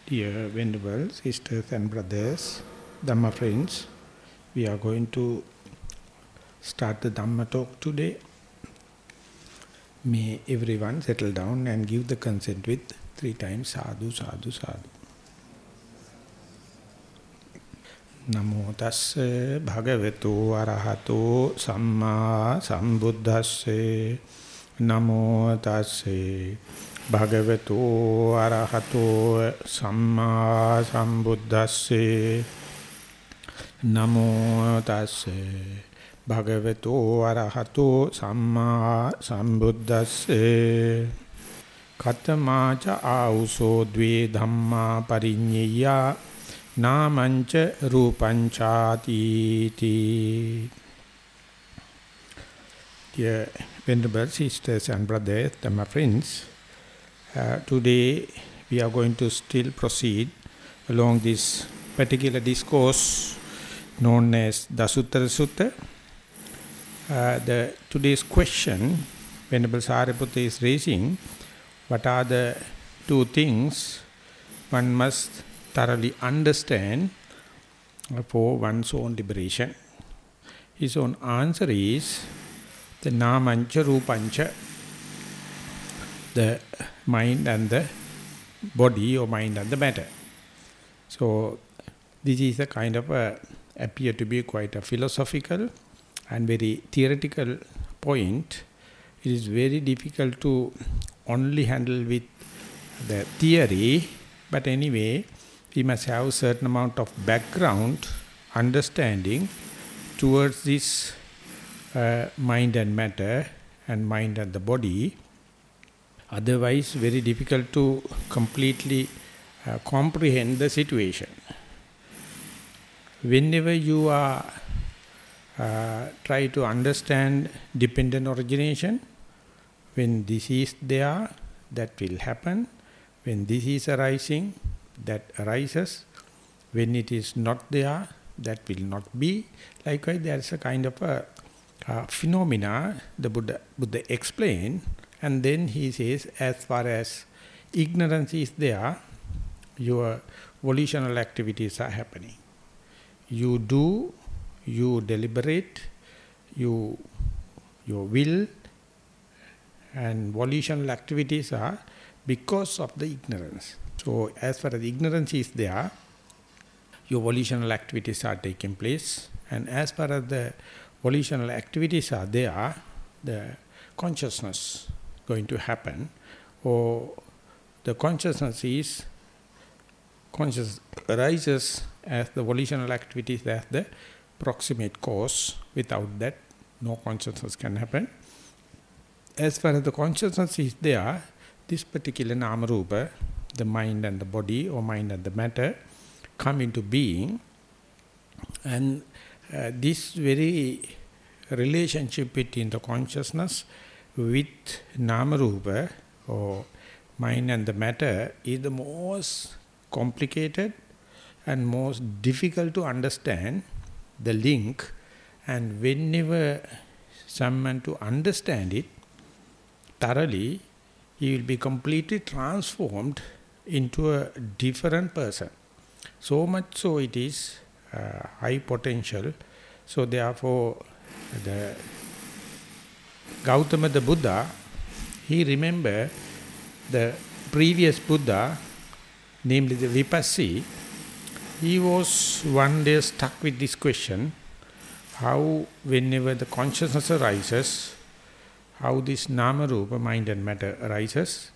Dear venerable sisters and brothers, Dhamma friends, we are going to start the Dhamma talk today. May everyone settle down and give the consent with 3 times sadhu, sadhu, sadhu. Namo tasse bhagavato arahato samma sambuddhasse. Namo tasse bhagavato arahato samma sambuddhasse. Namo tasse bhagavato arahato samma sambuddhasse. Katamaca auso dve dhamma parinyeya namanca rupanchati. Dear venerable sisters and brothers, my friends, today we are going to still proceed along this particular discourse known as Dasuttara Sutta. Today's question Venerable Sariputta is raising: what are the 2 things one must thoroughly understand for one's own liberation? His own answer is the namancha rupancha, the mind and the body, or mind and the matter. So this is a kind of appear to be quite a philosophical and very theoretical point. It is very difficult to only handle with the theory, but anyway, we must have a certain amount of background understanding towards this mind and matter and mind and the body. Otherwise, very difficult to completely comprehend the situation. Whenever you are try to understand dependent origination, when this is there, that will happen. When this is arising, that arises. When it is not there, that will not be. Likewise, there is a kind of a phenomena the Buddha explained, and then he says, as far as ignorance is there, your volitional activities are happening. You do, you deliberate, your will and volitional activities are because of the ignorance. So as far as ignorance is there, your volitional activities are taking place, and as far as the volitional activities are there, the consciousness going to happen, or the consciousness arises as the volitional activities as the proximate cause. Without that, no consciousness can happen. As far as the consciousness is there, this particular nama rupa, the mind and the body, or mind and the matter, come into being, and this very relationship between the consciousness with nama rupa, or mind and the matter, is the most complicated and most difficult to understand the link. And whenever someone to understand it thoroughly, he will be completely transformed into a different person. So much so it is high potential. So therefore, the Gautama the Buddha, he remembered the previous Buddha, namely the Vipassi. He was one day stuck with this question: how, whenever the consciousness arises, how this nama rupa, mind and matter, arises.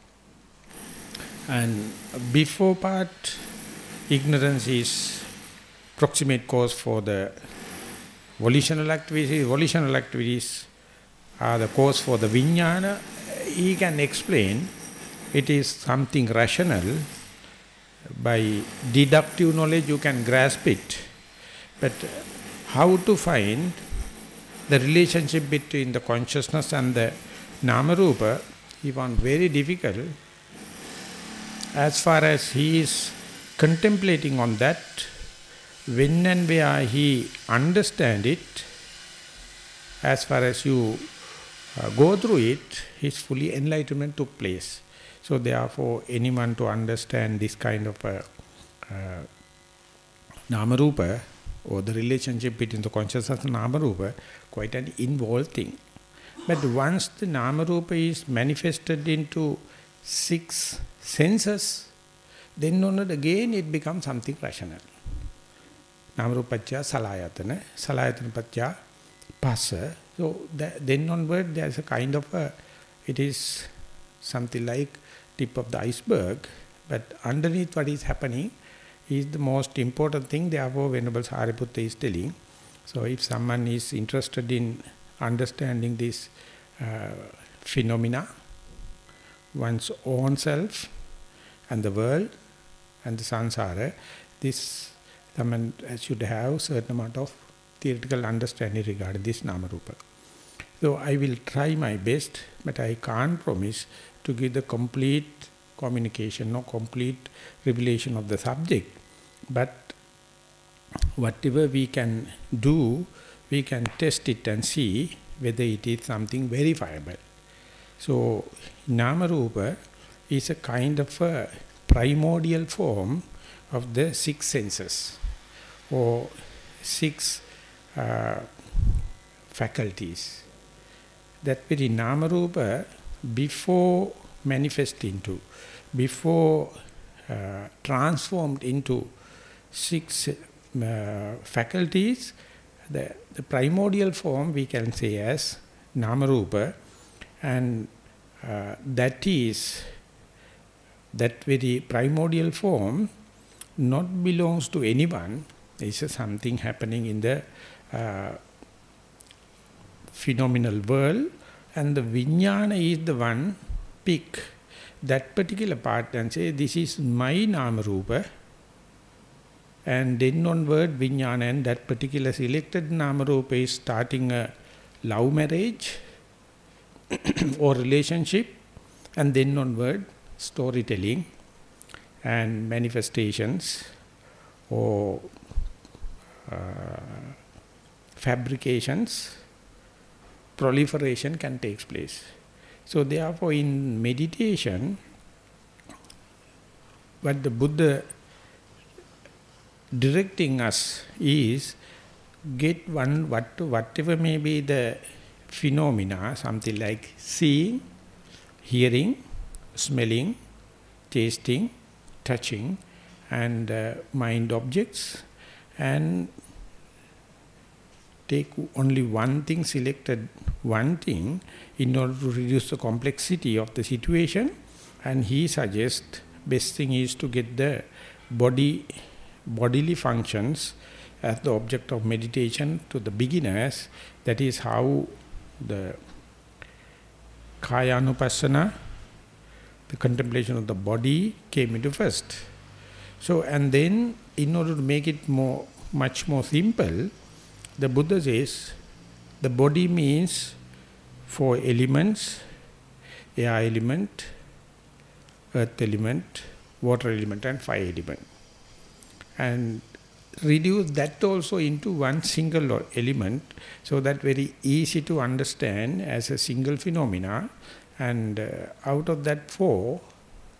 And before part, ignorance is proximate cause for the volitional activities. Volitional activities are the cause for the vijnana. He can explain it is something rational. By deductive knowledge you can grasp it. But how to find the relationship between the consciousness and the nama rupa, he found very difficult. As far as he is contemplating on that, when and where he understand it, as far as you go through it, his fully enlightenment took place. So therefore, anyone to understand this kind of a Namarupa, or the relationship between the consciousness and Namarupa, quite an involved thing. But once the Namarupa is manifested into 6 senses, then onward again it becomes something rational. Namarupacchya salayatana, salayatana pacchya passa. So then onward there's a kind of it is something like tip of the iceberg, but underneath what is happening is the most important thing. Therefore, Venerable Sariputta is telling. So if someone is interested in understanding this phenomena, one's own self and the world and the samsara, this someone should have certain amount of theoretical understanding regarding this Namarupa. So I will try my best, but I can't promise to give the complete communication or complete revelation of the subject. But whatever we can do, we can test it and see whether it is something verifiable. So Namarupa is a kind of a primordial form of the 6 senses or 6 faculties. That very Namarupa, before manifest into, before transformed into 6 faculties, the primordial form we can say as Namarupa, and that very primordial form not belongs to anyone. It's something happening in the phenomenal world, and the Vijnana is the one pick that particular part and say, this is my Namarupa, and then onward Vijnana and that particular selected Namarupa is starting a love marriage or relationship, and then onward storytelling and manifestations or fabrications, proliferation can take place. So therefore in meditation, what the Buddha directing us is get whatever may be the phenomena, something like seeing, hearing, smelling, tasting, touching, and mind objects, and take only one thing, selected one thing in order to reduce the complexity of the situation. And he suggests best thing is to get the bodily functions as the object of meditation to the beginners. That is how the Kaya-anupassana, the contemplation of the body, came into first. So, and then in order to make it much more simple, the Buddha says the body means 4 elements: air element, earth element, water element, and fire element. And reduce that also into one single element, so that very easy to understand as a single phenomena. And out of that 4,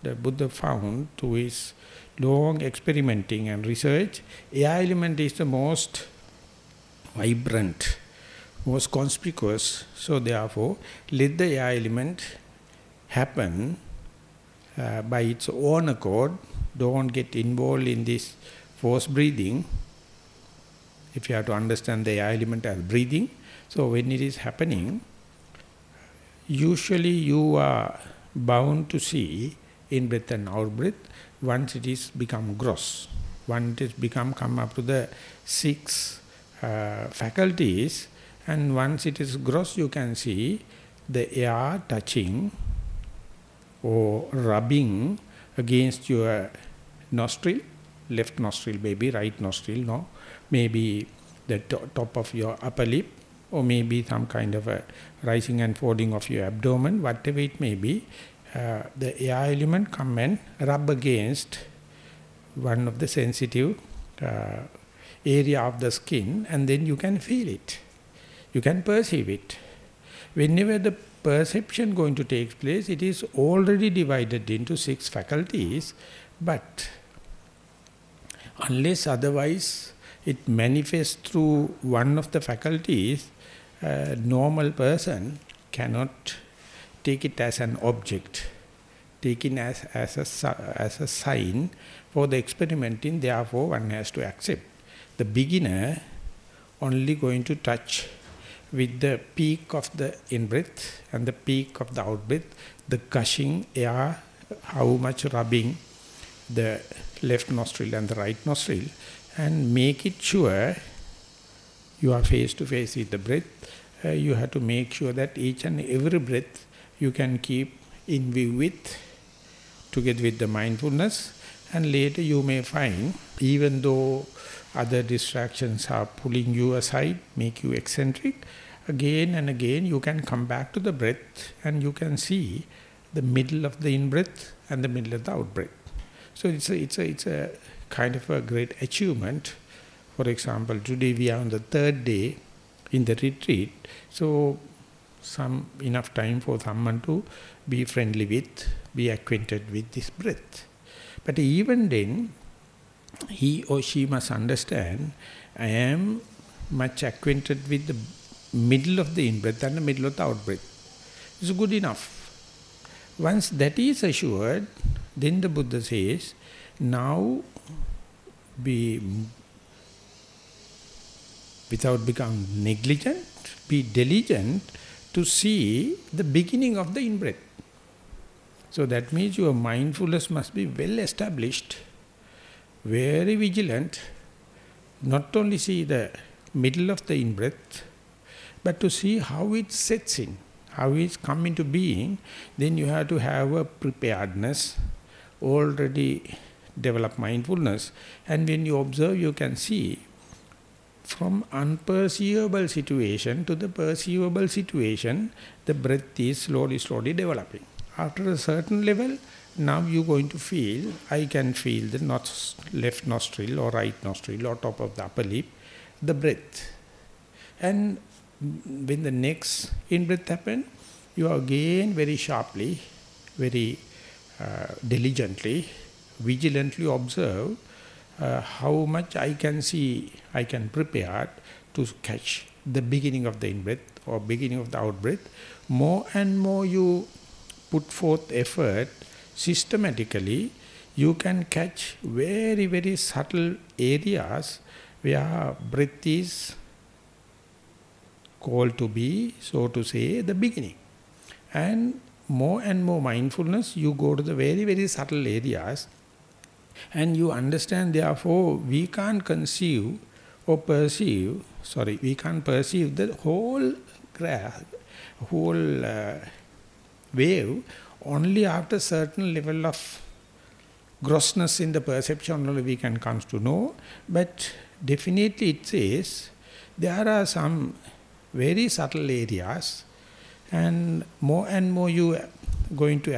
the Buddha found, through his long experimenting and research, air element is the most vibrant, most conspicuous. So therefore, let the air element happen by its own accord. Don't get involved in this forced breathing. If you have to understand the air element as breathing, so when it is happening, usually you are bound to see in-breath and out-breath. Once it is become gross, once it is come up to the 6 faculties, and once it is gross, you can see the air touching or rubbing against your nostril, left nostril maybe, right nostril, no, maybe the top of your upper lip, or maybe some kind of a rising and falling of your abdomen, whatever it may be. The air element come and rub against one of the sensitive area of the skin, and then you can feel it, you can perceive it. Whenever the perception going to take place, it is already divided into 6 faculties, but unless otherwise it manifests through one of the faculties, a normal person cannot take it as an object, take it as a sign for the experimenting. Therefore, one has to accept. The beginner only going to touch with the peak of the in-breath and the peak of the out-breath, the gushing air, how much rubbing the left nostril and the right nostril, and make it sure you are face to face with the breath. You have to make sure that each and every breath you can keep in view with, together with the mindfulness, and later you may find, even though other distractions are pulling you aside, make you eccentric, again and again you can come back to the breath and you can see the middle of the in-breath and the middle of the out-breath. So it's a kind of a great achievement. For example, today we are on the 3rd day in the retreat, so enough time for someone to be friendly with, be acquainted with this breath. But even then, he or she must understand, I am much acquainted with the middle of the in-breath and the middle of the out-breath. It's good enough. Once that is assured, then the Buddha says, now without becoming negligent, be diligent to see the beginning of the in-breath. So that means your mindfulness must be well established, very vigilant, not only see the middle of the in-breath, but to see how it sets in, how it's come into being. Then you have to have a preparedness, already develop mindfulness, and when you observe, you can see from unperceivable situation to the perceivable situation, the breath is slowly developing. After a certain level, now you're going to feel, I can feel the left nostril or right nostril or top of the upper lip, the breath. And when the next in-breath happens, you again very sharply, very diligently, vigilantly observe how much I can see, I can prepare to catch the beginning of the in-breath or beginning of the out-breath. More and more you put forth effort systematically, you can catch very subtle areas where breath is called to be, so to say, the beginning. And more mindfulness, you go to the very subtle areas, and you understand, therefore, we can't perceive the whole wave only after certain level of grossness in the perception only we can come to know. But definitely it says there are some very subtle areas, and more you are going to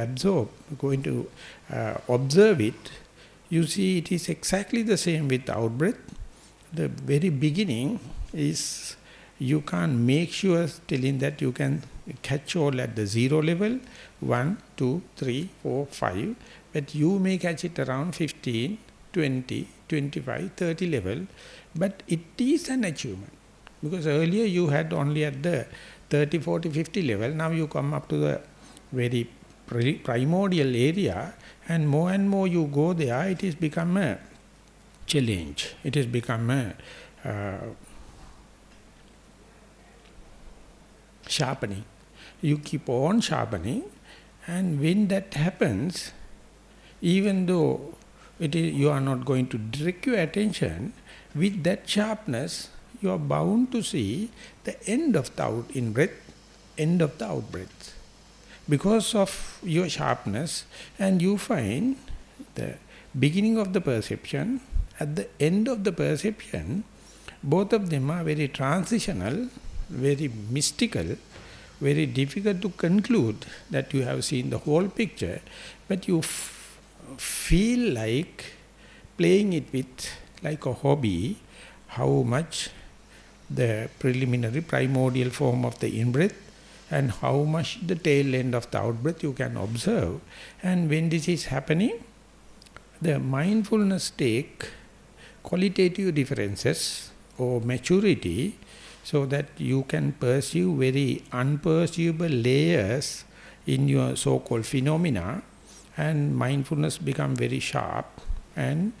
observe it. You see, it is exactly the same with out-breath. The very beginning is, you can't make sure telling that you can catch all at the 0 level, 1, 2, 3, 4, 5, but you may catch it around 15, 20, 25, 30 level, but it is an achievement. Because earlier you had only at the 30, 40, 50 level, now you come up to the very primordial area, and more you go there, it has become a challenge. It has become a sharpening. You keep on sharpening, and when that happens, even though you are not going to direct your attention, with that sharpness, you are bound to see the end of the in-breath, end of the out-breath. Because of your sharpness, and you find the beginning of the perception, at the end of the perception, both of them are very transitional, very mystical, very difficult to conclude that you have seen the whole picture, but you feel like playing it with, like a hobby, how much the preliminary primordial form of the in-breath and how much the tail end of the out-breath you can observe. And when this is happening, the mindfulness take qualitative differences or maturity so that you can perceive very unperceivable layers in your so-called phenomena, and mindfulness become very sharp. And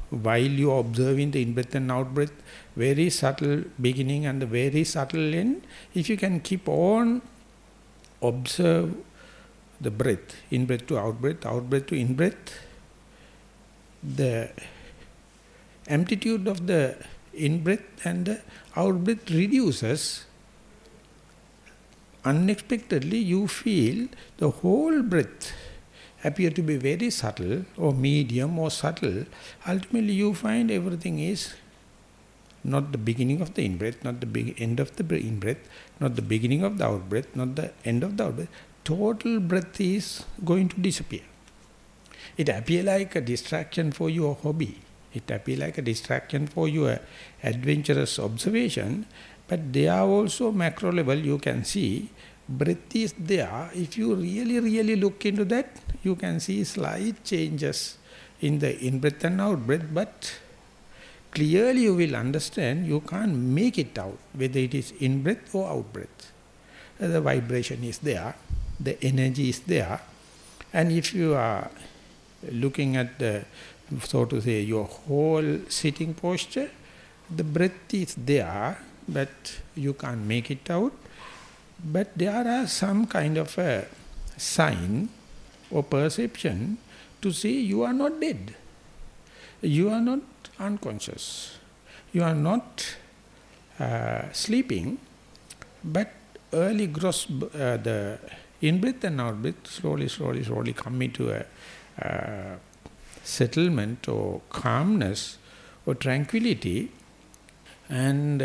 while you are observing the in-breath and out-breath, very subtle beginning and the very subtle end, if you can keep on observe the breath, in-breath to out-breath, out-breath to in-breath, the amplitude of the in-breath and the out-breath reduces. Unexpectedly you feel the whole breath appear to be very subtle or medium or subtle. Ultimately you find everything is not the beginning of the in-breath, not the end of the in-breath, not the beginning of the out-breath, not the end of the out-breath. Total breath is going to disappear. It appears like a distraction for your hobby. It appears like a distraction for your adventurous observation. But there also macro level you can see, breath is there. If you really look into that, you can see slight changes in the in-breath and out-breath, but clearly you will understand, you can't make it out, whether it is in-breath or out-breath. The vibration is there, the energy is there, and if you are looking at the, so to say, your whole sitting posture, the breath is there, but you can't make it out. But there are some kind of a sign or perception to say you are not dead. You are not unconscious. You are not sleeping, but early gross, the in-breath and out-breath slowly come into a settlement or calmness or tranquility. And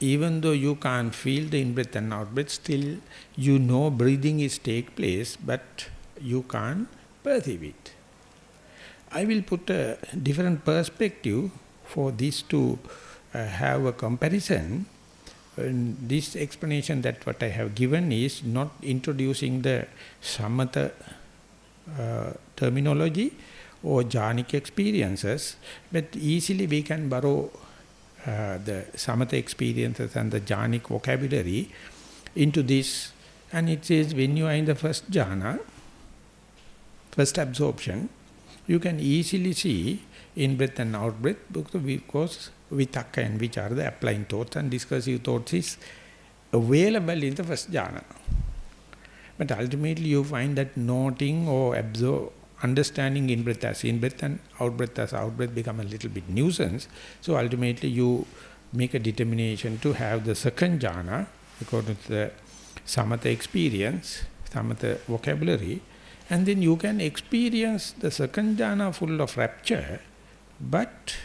even though you can't feel the in-breath and out-breath, still you know breathing is take place, but you can't perceive it. I will put a different perspective for this to have a comparison. And this explanation that what I have given is not introducing the samatha terminology or jhanic experiences, but easily we can borrow the samatha experiences and the jhanic vocabulary into this. And it says when you are in the first jhana, first absorption, you can easily see in-breath and out-breath because vitakka and vichara, the applying thoughts and discursive thoughts, is available in the first jhana. But ultimately you find that noting or understanding in-breath as in-breath and out-breath as out-breath become a little bit nuisance. So ultimately you make a determination to have the second jhana according to the samatha experience, samatha vocabulary, and then you can experience the second jhana full of rapture, but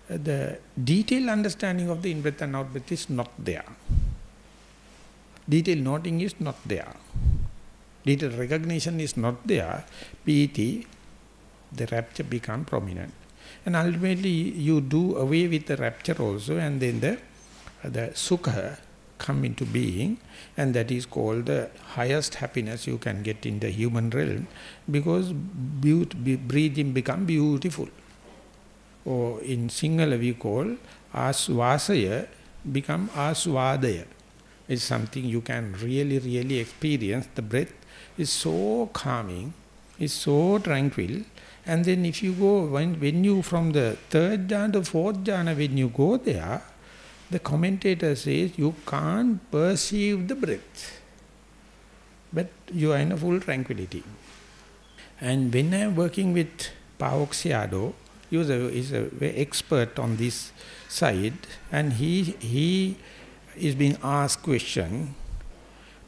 the detailed understanding of the in-breath and out-breath is not there. Detailed noting is not there. Detailed recognition is not there. Piti, the rapture become prominent. And ultimately you do away with the rapture also, and then the sukha come into being, and that is called the highest happiness you can get in the human realm, because breathing become beautiful. Or in Sinhala we call asvasaya become asvadaya. It's something you can really experience. The breath is so calming, is so tranquil. And then if you go, when you from the third jhana to fourth jhana, when you go there, the commentator says you can't perceive the breath, but you are in a full tranquility. And when I am working with Pa-Auk Sayadaw, he is a very expert on this side, and he is being asked question,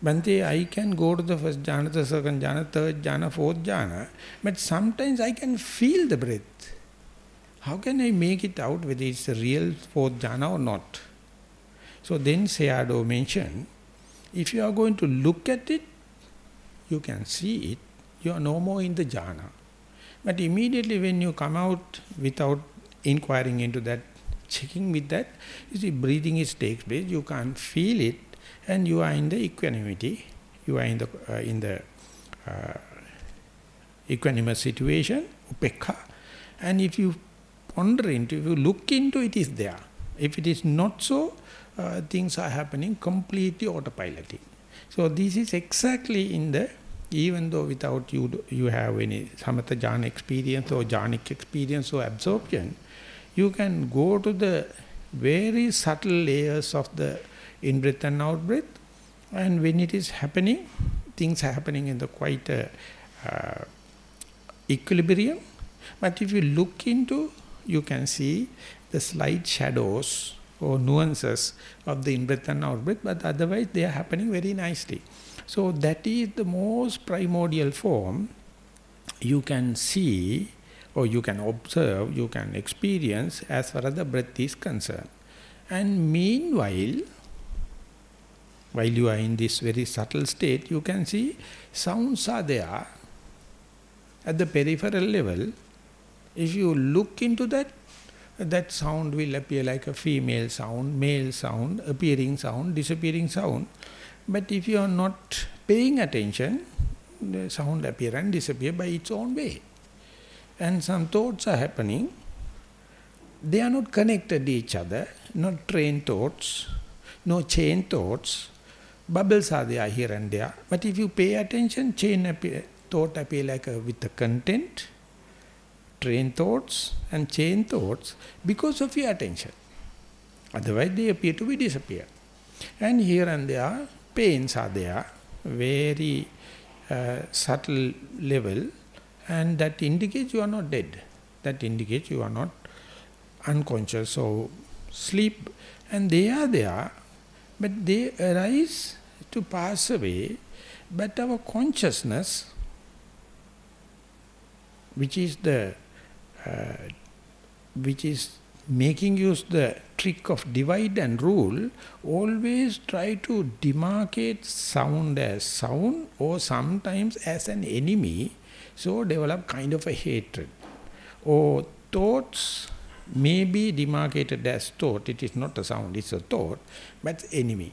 Bhante, I can go to the first jhana, the second jhana, third jhana, fourth jhana, but sometimes I can feel the breath. How can I make it out whether it's a real fourth jhana or not? So then Sayadaw mentioned, if you are going to look at it, you can see it, you are no more in the jhana. But immediately when you come out without inquiring into that, checking with that, you see breathing is takes place, you can't feel it, and you are in the equanimity, you are in the equanimous situation, upekha. And if you ponder into, if you look into, it is there. If it is not so, things are happening completely autopiloting. So this is exactly in the, even though without you have any samatha jhana experience or jhanic experience or absorption, you can go to the very subtle layers of the in-breath and out-breath, and when it is happening, things are happening in the quite equilibrium. But if you look into, you can see the slight shadows or nuances of the in-breath and out-breath, but otherwise they are happening very nicely. So that is the most primordial form you can see, or you can observe, you can experience as far as the breath is concerned. And meanwhile, while you are in this very subtle state, you can see sounds are there at the peripheral level. If you look into that, that sound will appear like a female sound, male sound, appearing sound, disappearing sound. But if you are not paying attention, the sound appear and disappear by its own way. And some thoughts are happening. They are not connected to each other, not train thoughts, no chain thoughts. Bubbles are there here and there. But if you pay attention, thought appear like with the content, train thoughts and chain thoughts, because of your attention. Otherwise they appear to be disappear. And here and there, pains are there, very subtle level, and that indicates you are not dead. That indicates you are not unconscious or sleep. And they are there, but they arise to pass away. But our consciousness, which is making use the trick of divide and rule, always try to demarcate sound as sound or sometimes as an enemy, so develop kind of a hatred. Or thoughts may be demarcated as thought, it is not a sound, it's a thought, but enemy.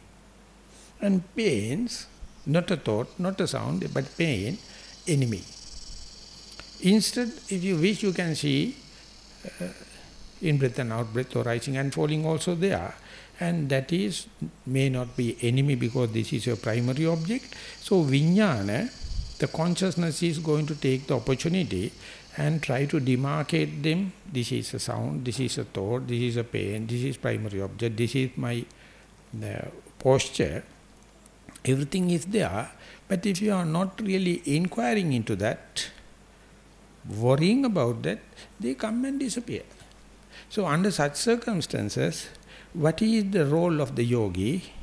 And pains, not a thought, not a sound, but pain, enemy. Instead, if you wish, you can see in-breath and out-breath or rising and falling also there. And that is, may not be enemy because this is your primary object. So vijnana, the consciousness is going to take the opportunity and try to demarcate them. This is a sound, this is a thought, this is a pain, this is primary object, this is my posture. Everything is there. But if you are not really inquiring into that, worrying about that, they come and disappear. So under such circumstances, what is the role of the yogi?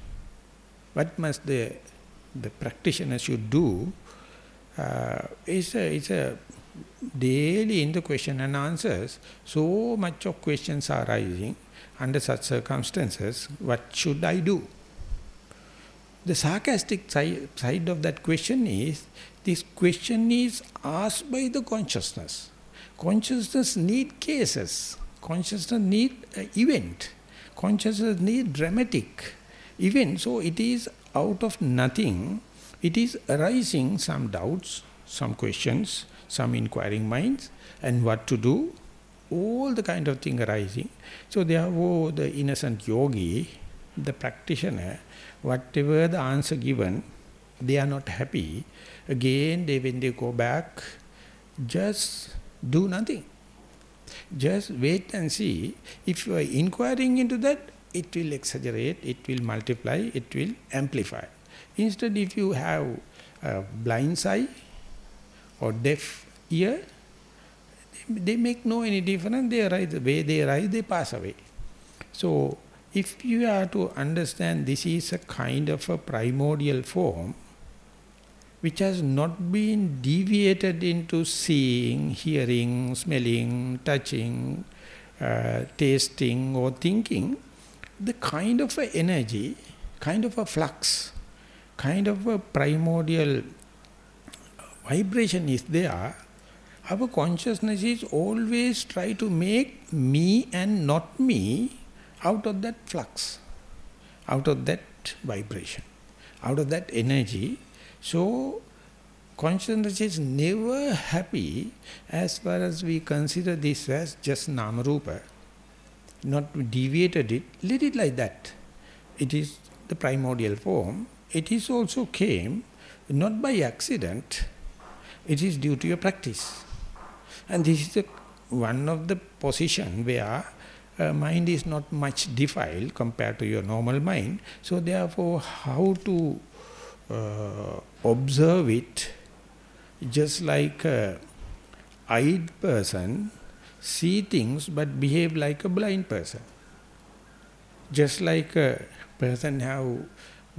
What must the practitioner should do? It's a daily in the question and answers. So much of questions are arising. Under such circumstances, what should I do? The sarcastic side of that question is, this question is asked by the consciousness. Consciousness need cases. Consciousness need event. Consciousness need dramatic event. So it is out of nothing. It is arising some doubts, some questions, some inquiring minds, and what to do. All the kind of thing arising. So therefore the innocent yogi, the practitioner, whatever the answer given, they are not happy. Again, when they go back, just do nothing. Just wait and see. If you are inquiring into that, it will exaggerate, it will multiply, it will amplify. Instead, if you have a blind eye or deaf ear, they make no any difference. They arise, the way they arise, they pass away. So, if you are to understand this is a kind of a primordial form, which has not been deviated into seeing, hearing, smelling, touching, tasting or thinking, the kind of a energy, kind of a flux, kind of a primordial vibration is there. Our consciousness is always try to make me and not me out of that flux, out of that that vibration, out of that energy. So consciousness is never happy as far as we consider this as just Nama Rupa, not deviated it, let it like that. It is the primordial form. It is also came not by accident, it is due to your practice. And this is one of the position where mind is not much defiled compared to your normal mind. So therefore, how to observe it, just like a eyed person see things but behave like a blind person. Just like a person have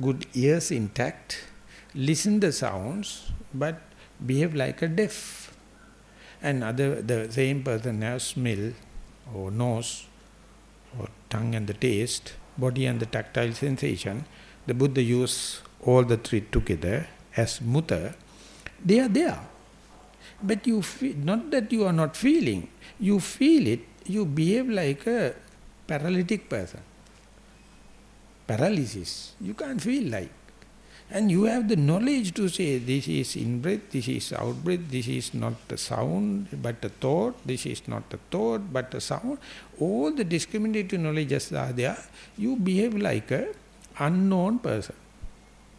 good ears intact, listen the sounds but behave like a deaf. And the same person has smell or nose or tongue and the taste, body and the tactile sensation. The Buddha used all the three together as mutta. They are there. But you feel, not that you are not feeling, you feel it, you behave like a paralytic person. Paralysis, you can't feel like. And you have the knowledge to say, this is in-breath, this is out-breath, this is not a sound but a thought, this is not a thought but a sound. All the discriminative knowledges are there. You behave like a unknown person.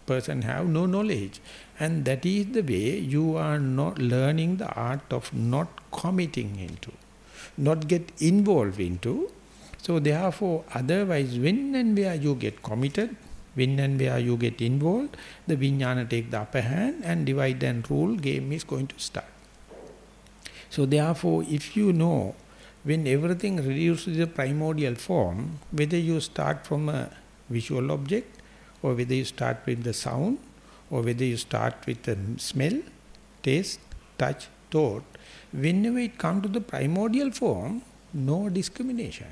Person have no knowledge. And that is the way you are not learning the art of not committing into, not get involved into. So therefore, otherwise, when and where you get committed, when and where you get involved, the vijnana take the upper hand and divide and rule game is going to start. So therefore, if you know, when everything reduces to the primordial form, whether you start from a visual object, or whether you start with the sound, or whether you start with the smell, taste, touch, thought, whenever it comes to the primordial form, no discrimination.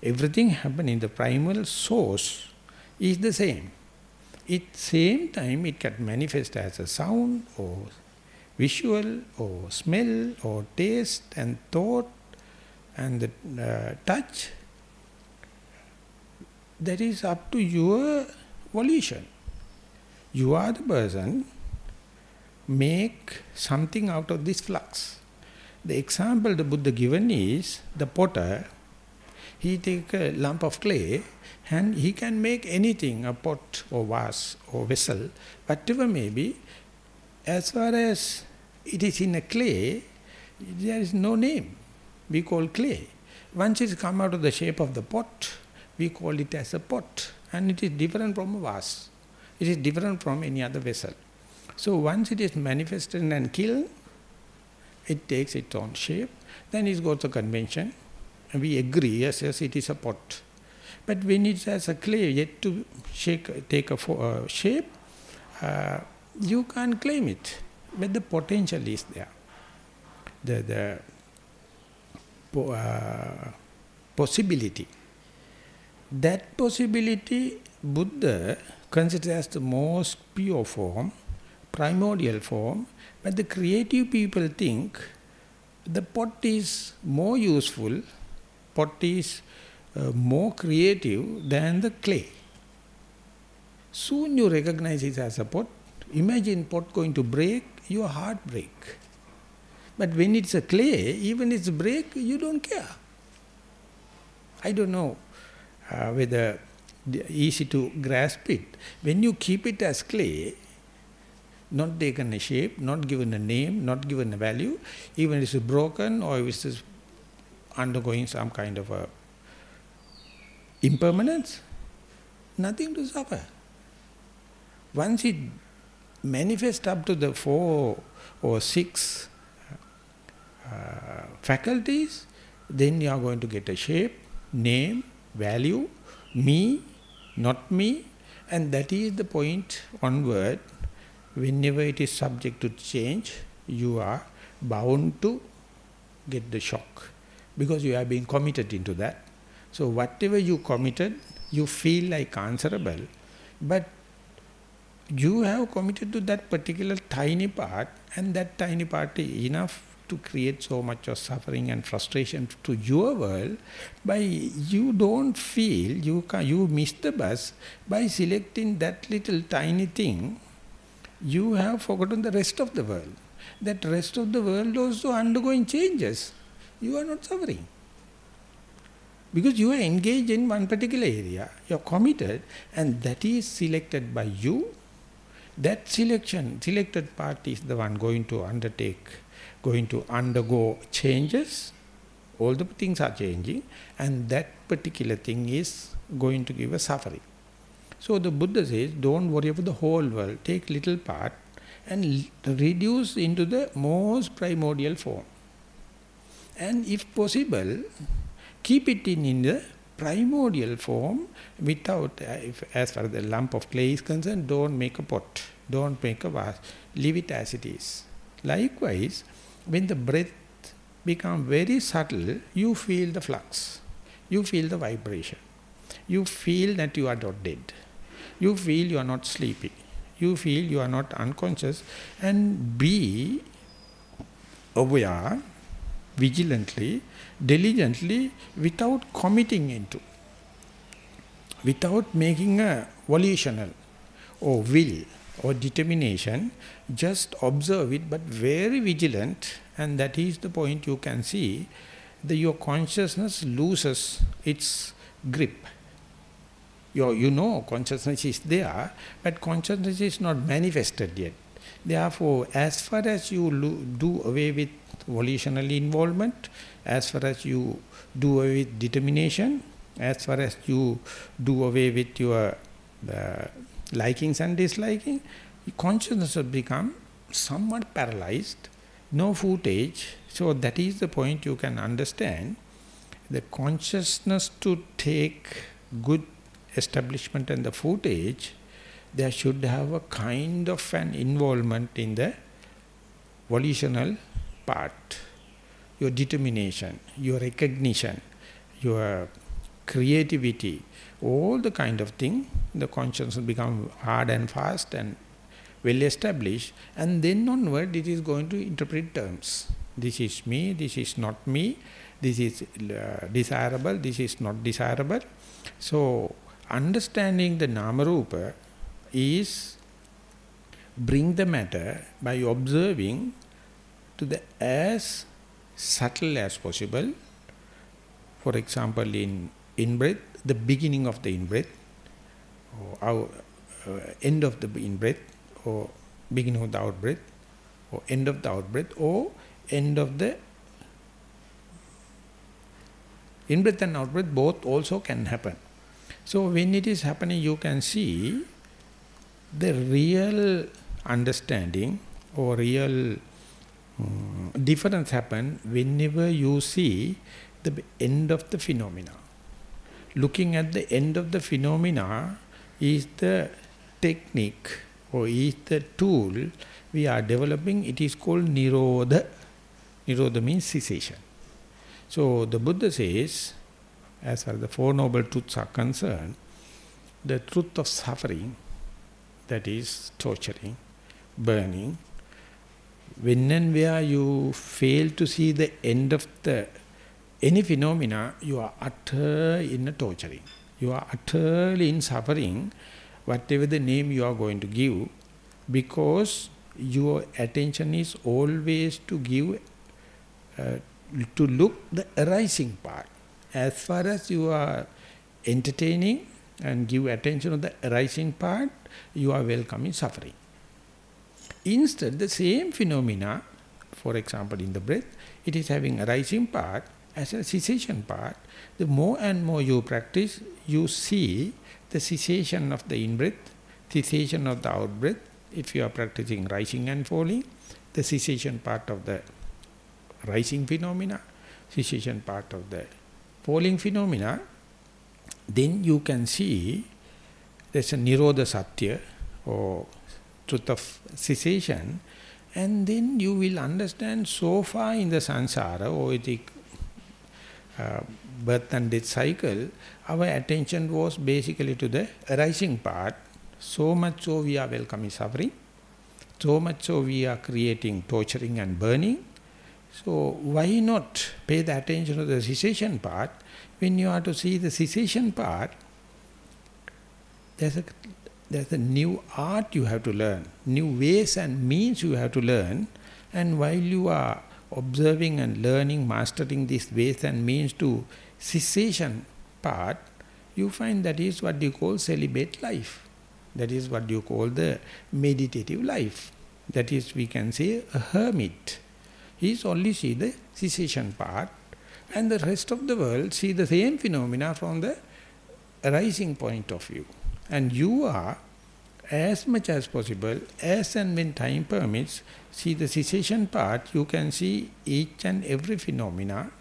Everything happens in the primal source is the same. At same time, it can manifest as a sound, or visual, or smell, or taste, and thought, and the touch. That is up to your volition. You are the person, make something out of this flux. The example the Buddha given is the potter. He take a lump of clay and he can make anything, a pot or vase or vessel, whatever may be. As far as it is in a clay, there is no name. We call clay. Once it come out of the shape of the pot, we call it as a pot, and it is different from a vase. It is different from any other vessel. So once it is manifested and killed, it takes its own shape. Then it goes to convention, and we agree, yes, it is a pot. But when it has a clay yet to take a shape, you can't claim it. But the potential is there. The possibility. That possibility, Buddha considers as the most pure form, primordial form, but the creative people think the pot is more useful, pot is more creative than the clay. Soon you recognize it as a pot. Imagine pot going to break, your heart break. But when it's a clay, even it's break, you don't care. I don't know whether easy to grasp it. When you keep it as clay, not taken a shape, not given a name, not given a value, even if it's broken or if it's undergoing some kind of a impermanence, nothing to suffer. Once it manifests up to the 4 or 6 faculties, then you are going to get a shape, name, value, me, not me, and that is the point onward. Whenever it is subject to change, you are bound to get the shock, because you have been committed into that. So whatever you committed, you feel like answerable, but you have committed to that particular tiny part, and that tiny part is enough to create so much of suffering and frustration to your world by you don't feel, you miss the bus by selecting that little tiny thing. You have forgotten the rest of the world. That rest of the world also undergoing changes. You are not suffering. Because you are engaged in one particular area, you are committed, and that is selected by you. That selected part is the one going to undergo changes. All the things are changing, and that particular thing is going to give a suffering. So the Buddha says, don't worry about the whole world. Take little part and reduce into the most primordial form. And if possible, keep it in the primordial form without, as far as the lump of clay is concerned, don't make a pot, don't make a vase, leave it as it is. Likewise, when the breath becomes very subtle, you feel the flux, you feel the vibration, you feel that you are not dead, you feel you are not sleepy, you feel you are not unconscious, and be aware, vigilantly, diligently, without committing into, without making a volitional or will or determination, just observe it, but very vigilant, and that is the point you can see that your consciousness loses its grip. You know consciousness is there, but consciousness is not manifested yet. Therefore, as far as you do away with volitional involvement, as far as you do away with determination, as far as you do away with your likings and disliking, consciousness will become somewhat paralyzed, no footage. So that is the point you can understand. The consciousness to take good establishment and the footage, there should have a kind of an involvement in the volitional part, your determination, your recognition, your creativity, all the kind of thing. The consciousness will become hard and fast and well established, and then onward it is going to interpret terms. This is me, this is not me, this is desirable, this is not desirable. So understanding the Nama-rupa is bring the matter by observing to the as subtle as possible. For example, in in-breath, the beginning of the in-breath, or end of the in-breath, or beginning of the out-breath, or end of the out-breath, or end of the in-breath and out-breath, both also can happen. So when it is happening, you can see the real understanding or real difference happen whenever you see the end of the phenomena. Looking at the end of the phenomena is the technique or is the tool we are developing. It is called Nirodha. Nirodha means cessation. So the Buddha says, as far as the Four Noble Truths are concerned, the truth of suffering, that is torturing, burning, when and where you fail to see the end of any phenomena, you are utterly in a torturing. You are utterly in suffering, whatever the name you are going to give, because your attention is always to give, to look the arising part. As far as you are entertaining and give attention to the arising part, you are welcoming suffering. Instead, the same phenomena, for example in the breath, it is having a rising part as a cessation part. The more and more you practice, you see the cessation of the in-breath, cessation of the out-breath. If you are practicing rising and falling, the cessation part of the rising phenomena, cessation part of the falling phenomena, then you can see there's a Nirodha Satya or truth of cessation, and then you will understand so far in the samsara or the birth and death cycle, our attention was basically to the arising part. So much so we are welcoming suffering, so much so we are creating torturing and burning, So why not pay the attention to the cessation part? When you are to see the cessation part, there's a new art you have to learn, new ways and means you have to learn. And while you are observing and learning, mastering these ways and means to cessation part, you find that is what you call celibate life. That is what you call the meditative life. That is, we can say, a hermit. He is only see the cessation part, and the rest of the world see the same phenomena from the arising point of view. And you are, as much as possible, as and when time permits, see the cessation part. You can see each and every phenomena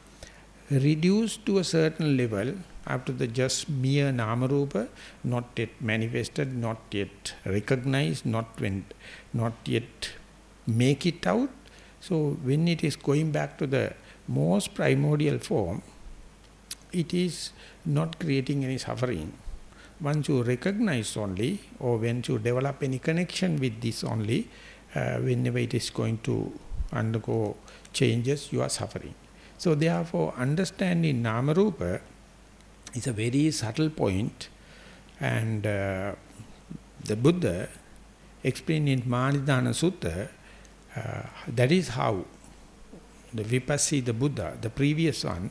reduced to a certain level up to the just mere nama-rupa, not yet manifested, not yet recognized, not yet make it out. So when it is going back to the most primordial form, it is not creating any suffering. Once you recognize only, or when you develop any connection with this only, whenever it is going to undergo changes, you are suffering. So therefore, understanding nama-rupa is a very subtle point, and the Buddha explained in Manidana Sutta, that is how the Vipassana, the Buddha, the previous one,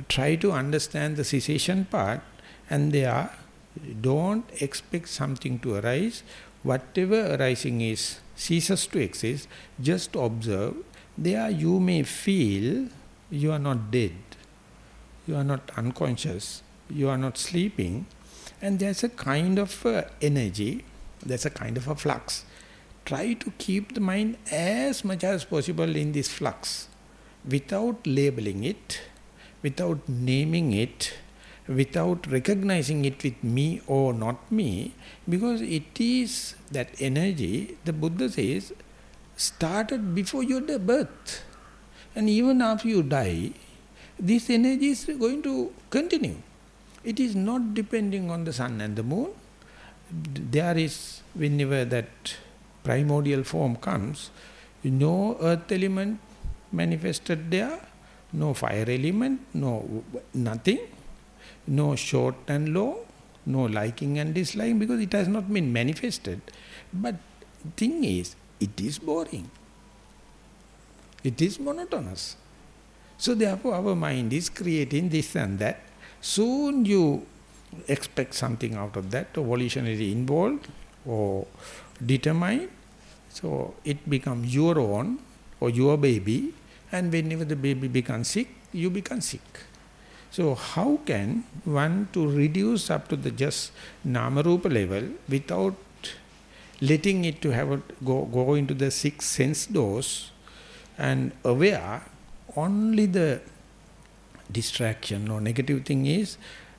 try to understand the cessation part, and they are, don't expect something to arise. Whatever arising is, ceases to exist, just observe. There you may feel you are not dead, you are not unconscious, you are not sleeping, and there's a kind of energy, there's a kind of a flux. Try to keep the mind as much as possible in this flux, without labeling it, without naming it, without recognizing it with me or not me, because it is that energy, the Buddha says, started before your birth. And even after you die, this energy is going to continue. It is not depending on the sun and the moon. There is, whenever that primordial form comes, no earth element manifested there, no fire element, no nothing, no short and long, no liking and disliking, because it has not been manifested. But thing is, it is boring. It is monotonous. So therefore our mind is creating this and that. Soon you expect something out of that, or volitionally involved, or determined. So it becomes your own, or your baby, and whenever the baby becomes sick, you become sick. So how can one to reduce up to the just nama-rupa level without letting it to have go into the six sense doors and aware only the distraction or negative thing is,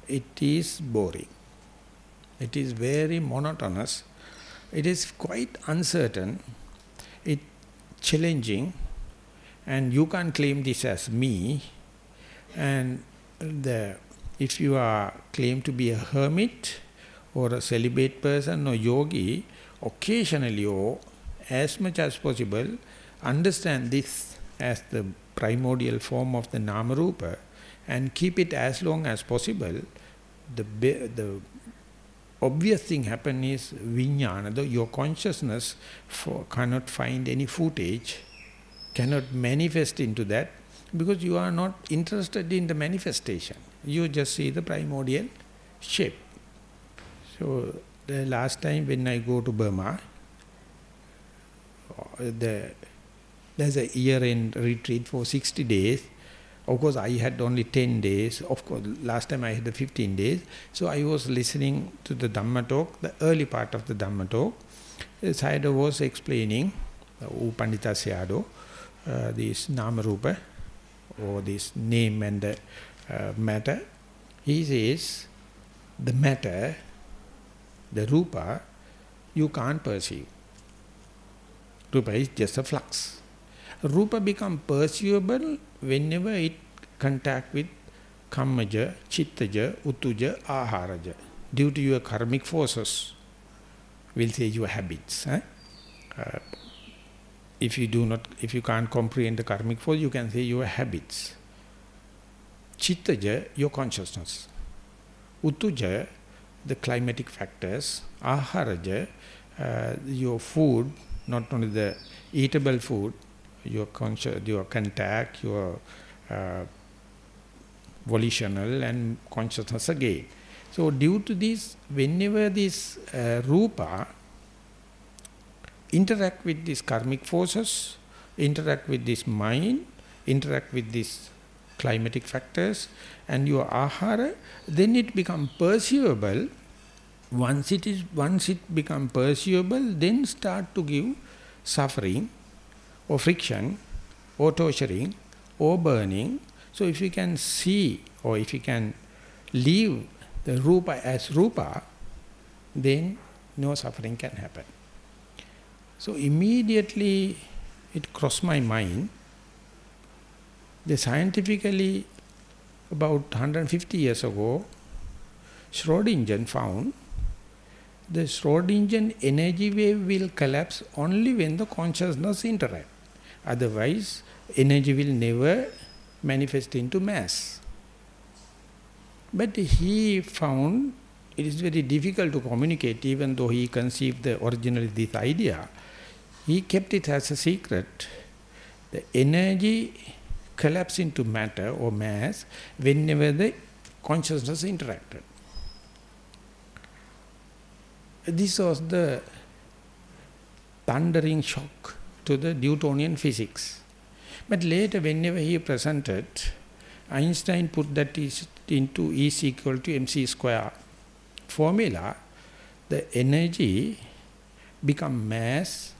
it is boring. It is very monotonous. It is quite uncertain. It challenging, and you can't claim this as me. And if you are claimed to be a hermit or a celibate person or yogi, occasionally or as much as possible, understand this as the primordial form of the nama-rupa and keep it as long as possible. The obvious thing happen is vijnana, your consciousness cannot find any footage, cannot manifest into that, because you are not interested in the manifestation. You just see the primordial shape. So the last time when I go to Burma, there's a year-end retreat for 60 days. Of course, I had only 10 days. Of course, last time I had 15 days. So I was listening to the Dhamma talk, the early part of the Dhamma talk. Sayadaw was explaining, Pandita Sayadaw, this Nama-rupa, or this name and the matter. He says, the matter, the rupa, you can't perceive. Rupa is just a flux. Rupa becomes perceivable whenever it contact with kammaja, chittaja, uttuja, aharaja. Due to your karmic forces, we'll say your habits. if you can't comprehend the karmic force, you can say your habits. Chittaja, your consciousness. Uttuja, the climatic factors. Aharaja, your food, not only the eatable food, your contact, your volitional and consciousness again. So due to this, whenever this rupa interact with these karmic forces, interact with this mind, interact with these climatic factors and your ahara, then it becomes perceivable. Once it becomes perceivable, then start to give suffering or friction or torturing or burning. So if you can see or if you can leave the rupa as rupa, then no suffering can happen. So immediately it crossed my mind. The scientifically, about 150 years ago, Schrödinger found the Schrödinger energy wave will collapse only when the consciousness interact. Otherwise, energy will never manifest into mass. But he found it is very difficult to communicate, even though he conceived originally this idea. He kept it as a secret. The energy collapse into matter or mass whenever the consciousness interacted. This was the thundering shock to the Newtonian physics. But later, whenever he presented, Einstein put that into E is equal to mc square formula. The energy become mass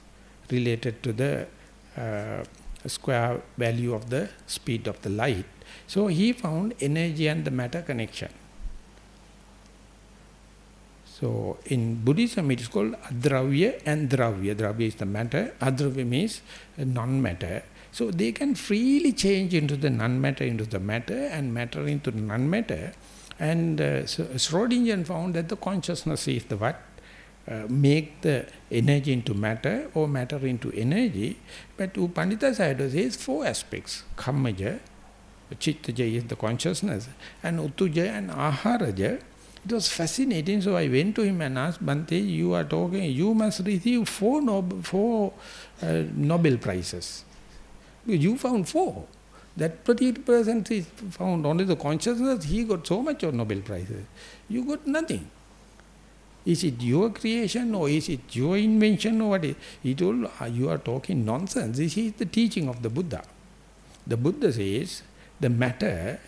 related to the square value of the speed of the light. So he found energy and the matter connection. So in Buddhism it is called adravya and dravya. Dravya is the matter, adravya means non-matter. So they can freely change into the non-matter into the matter and matter into non-matter. And so Schrödinger found that the consciousness is the what? Make the energy into matter or matter into energy. But Pandita Sayadaw says 4 aspects. Kammaja, Chittaja is the consciousness, and Uttuja and Aharaja. It was fascinating, so I went to him and asked, Bhante, you are talking, you must receive 4 Nobel Prizes. You found 4. That particular person is found only the consciousness, he got so much of Nobel Prizes. You got nothing. Is it your creation or is it your invention or what? He told, you are talking nonsense. This is the teaching of the Buddha. The Buddha says, the matter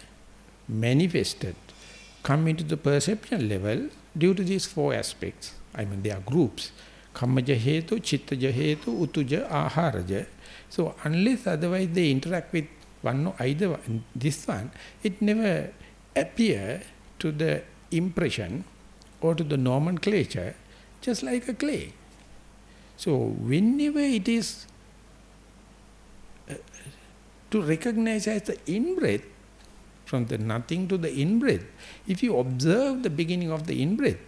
manifested, come into the perception level due to these 4 aspects. I mean, they are groups. Kammaja hetu, chittaja hetu, uttuja, aharaja. So, unless otherwise they interact with one or either one, this one, it never appear to the impression or to the nomenclature, just like a clay. So, whenever it is to recognize as the in-breath, from the nothing to the in-breath, if you observe the beginning of the in-breath,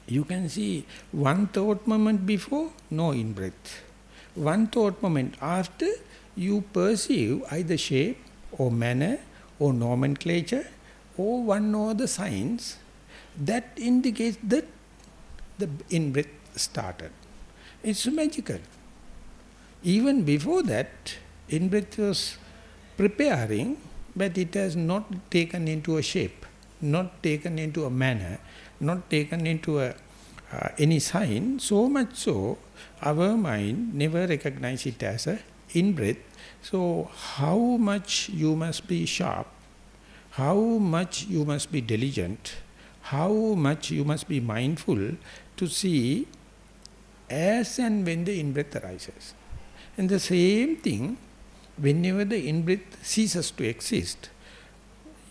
you can see one thought moment before, no in-breath. One thought moment after, you perceive either shape or manner or nomenclature or one or the signs that indicates that the in-breath started. It's magical. Even before that, in-breath was preparing, but it has not taken into a shape, not taken into a manner, not taken into any sign, so much so, our mind never recognize it as a in-breath. So, how much you must be sharp, how much you must be diligent, how much you must be mindful to see as and when the in-breath arises. And the same thing, whenever the in-breath ceases to exist,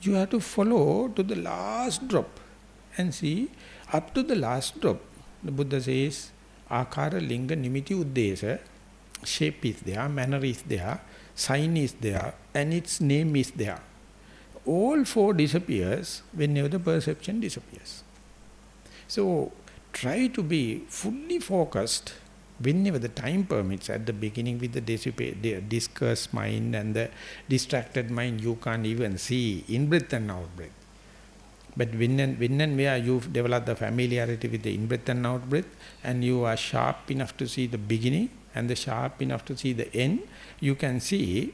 you have to follow to the last drop and see up to the last drop. The Buddha says, Akara, Linga, Nimitti, Uddesa, shape is there, manner is there, sign is there, and its name is there. All 4 disappears whenever the perception disappears. So, try to be fully focused Whenever the time permits, at the beginning with the discussed mind and the distracted mind, you can't even see in-breath and out-breath. But when and where you develop the familiarity with the in-breath and out-breath, and you are sharp enough to see the beginning and the sharp enough to see the end, you can see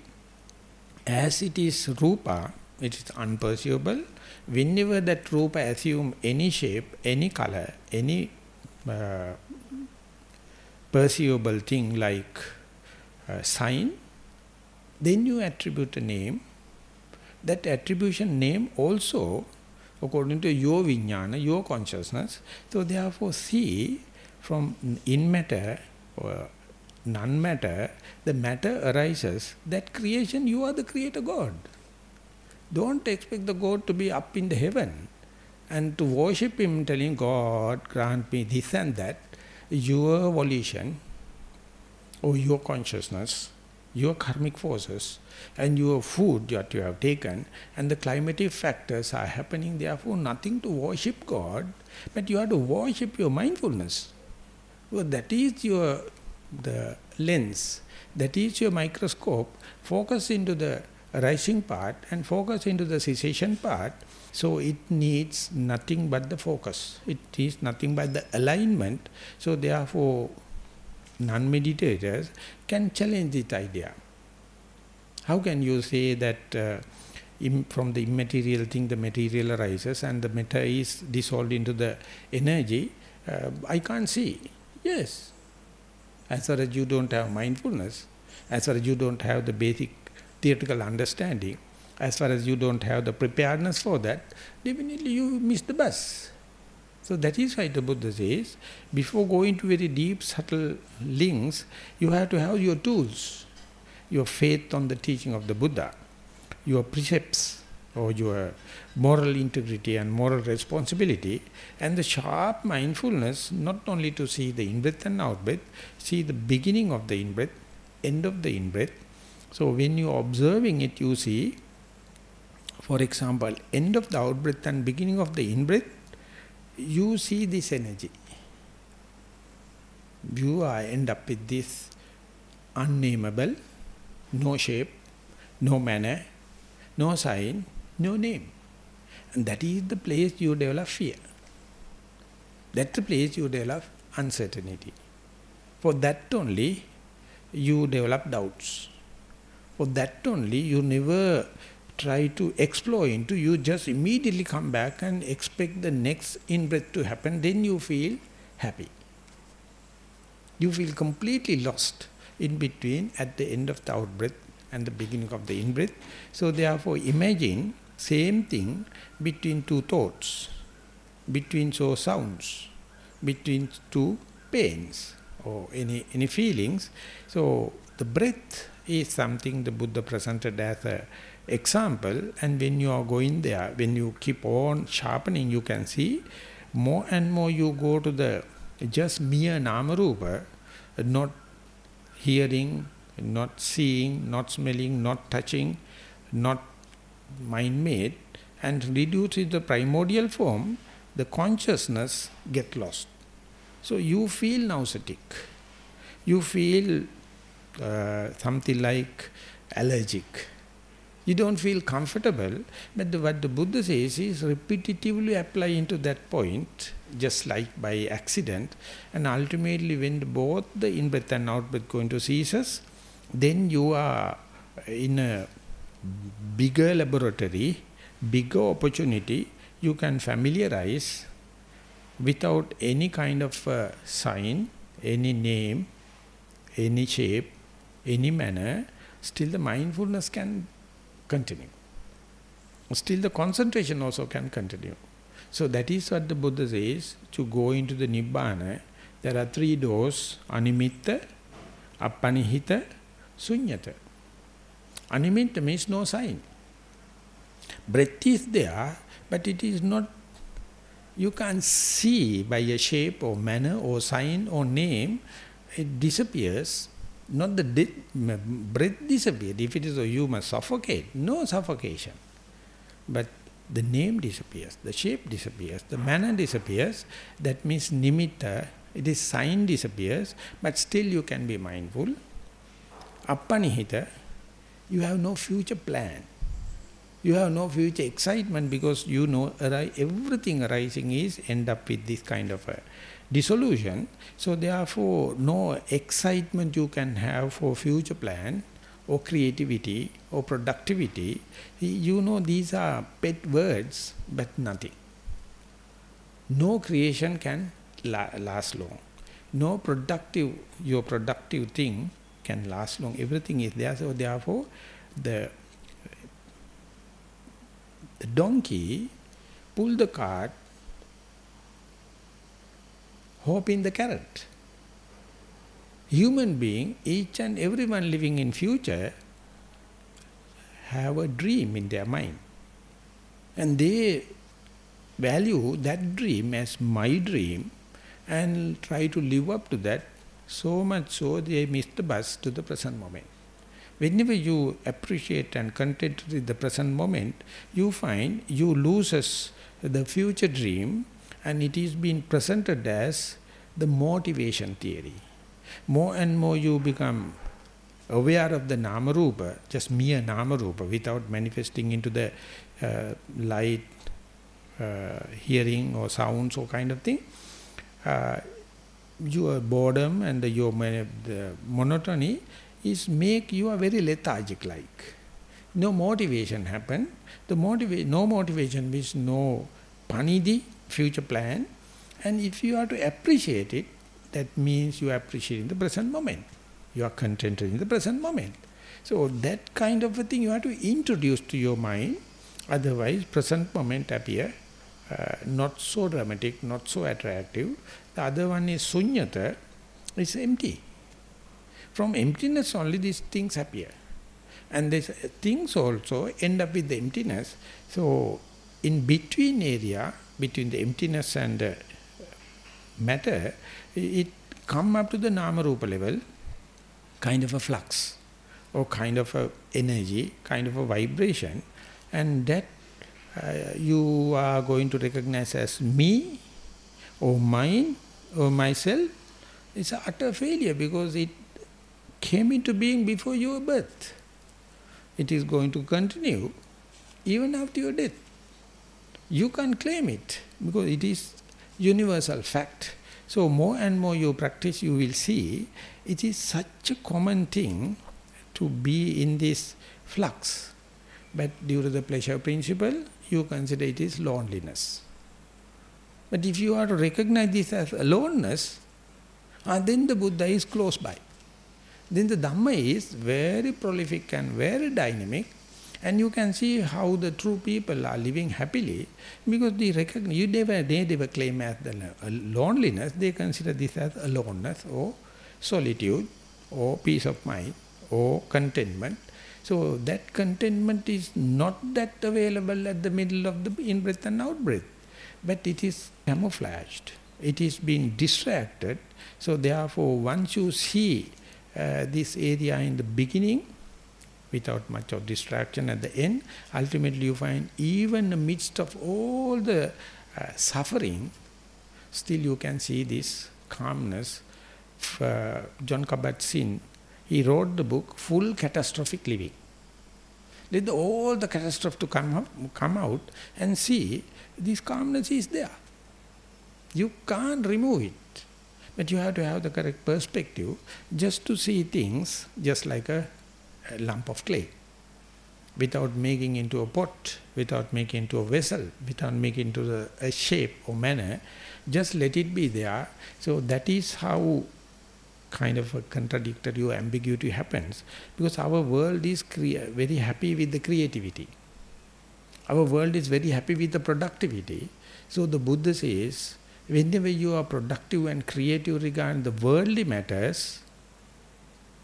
as it is rupa, it is unperceivable. Whenever that rupa assume any shape, any color, any perceivable thing like sign, then you attribute a name. That attribution name also according to your vijnana, your consciousness. So therefore see from in matter or non-matter, the matter arises, that creation, you are the creator God. Don't expect the God to be up in the heaven and to worship him telling, God, grant me this and that. Your volition or your consciousness, your karmic forces and your food that you have taken and the climatic factors are happening, therefore nothing to worship God, but you have to worship your mindfulness. Well, that is the lens, that is your microscope, focus into the rising part and focus into the cessation part. So it needs nothing but the focus. It is nothing but the alignment. So therefore, non-meditators can challenge this idea. How can you say that from the immaterial thing the material arises and the matter is dissolved into the energy? I can't see. Yes. As far as you don't have mindfulness, as far as you don't have the basic theoretical understanding, as far as you don't have the preparedness for that, definitely you miss the bus. So that is why the Buddha says, before going to very deep, subtle links, you have to have your tools, your faith on the teaching of the Buddha, your precepts, or your moral integrity and moral responsibility, and the sharp mindfulness, not only to see the in-breath and out-breath, see the beginning of the in-breath, end of the in-breath. So when you are observing it, you see, for example, end of the out-breath and beginning of the in-breath, you see this energy. You end up with this unnameable, no shape, no manner, no sign, no name. And that is the place you develop fear. That's the place you develop uncertainty. For that only you develop doubts. For that only you never try to explore into, you just immediately come back and expect the next in-breath to happen, then you feel happy. You feel completely lost in between at the end of the out-breath and the beginning of the in-breath. So therefore imagine same thing between two thoughts, between two sounds, between two pains or any feelings. So the breath is something the Buddha presented as an example, and when you are going there, when you keep on sharpening, you can see more and more you go to the just mere Namarupa, not hearing, not seeing, not smelling, not touching, not mind-made, and reduce to the primordial form, the consciousness get lost. So you feel nauseatic. You feel something like allergic. You don't feel comfortable, but what the Buddha says is repetitively apply into that point, just like by accident, and ultimately when both the in-breath and out-breath going to ceases, then you are in a bigger laboratory, bigger opportunity. You can familiarize without any kind of sign, any name, any shape, any manner. Still the mindfulness can continue. Still the concentration also can continue. So that is what the Buddha says, to go into the Nibbana, there are three doors: Animitta, Appanihita, Sunyata. Animitta means no sign. Breath is there, but it is not, you can't see by a shape or manner or sign or name. It disappears. Not the breath disappeared. If it is so, you must suffocate. No suffocation. But the name disappears, the shape disappears, the manner disappears. That means nimitta, It is sign disappears, but still you can be mindful. Appanihita, you have no future plan. You have no future excitement because you know everything arising is end up with this kind of a dissolution. So therefore, no excitement you can have for future plan or creativity or productivity. You know these are pet words, but nothing. No creation can last long. No your productive thing can last long. Everything is there. So therefore, the donkey pull the cart, hoping the carrot. Human being, each and everyone living in future, have a dream in their mind. And they value that dream as my dream and try to live up to that, so much so they miss the bus to the present moment. Whenever you appreciate and content with the present moment, you find you loses the future dream, and it is being presented as the motivation theory. More and more you become aware of the Nama-rupa, just mere Nama-rupa, without manifesting into the light, hearing or sounds or kind of thing. Your boredom and the monotony is make you a very lethargic like. No motivation happen. No motivation means no panidi, future plan. And if you are to appreciate it, that means you are appreciating the present moment. You are contented in the present moment. So that kind of a thing you have to introduce to your mind. Otherwise, present moment appear not so dramatic, not so attractive. The other one is sunyata, it's empty. From emptiness only these things appear. And these things also end up with the emptiness. So, in between area, between the emptiness and the matter, it come up to the Nama-rupa level, kind of a flux, or kind of a energy, kind of a vibration. And that you are going to recognize as me, or mine, or myself. It's an utter failure because it came into being before your birth. It is going to continue even after your death. You can't claim it because it is universal fact. So more and more you practice, you will see it is such a common thing to be in this flux. But due to the pleasure principle, you consider it is loneliness. But if you are to recognize this as aloneness, then the Buddha is close by. Then the Dhamma is very prolific and very dynamic, and you can see how the true people are living happily because they recognize, they never claim as the loneliness, they consider this as aloneness or solitude or peace of mind or contentment. So that contentment is not that available at the middle of the in-breath and out-breath, but it is camouflaged, it is being distracted. So therefore once you see this area in the beginning, without much of distraction at the end, ultimately you find even in the midst of all the suffering, still you can see this calmness. John Kabat-Zinn, he wrote the book Full Catastrophic Living. Let all the catastrophe to come out and see this calmness is there. You can't remove it. But you have to have the correct perspective just to see things just like a lump of clay. Without making into a pot, without making into a vessel, without making into a shape or manner, just let it be there. So that is how kind of a contradictory or ambiguity happens. Because our world is very happy with the creativity. Our world is very happy with the productivity. So the Buddha says, whenever you are productive and creative regarding the worldly matters,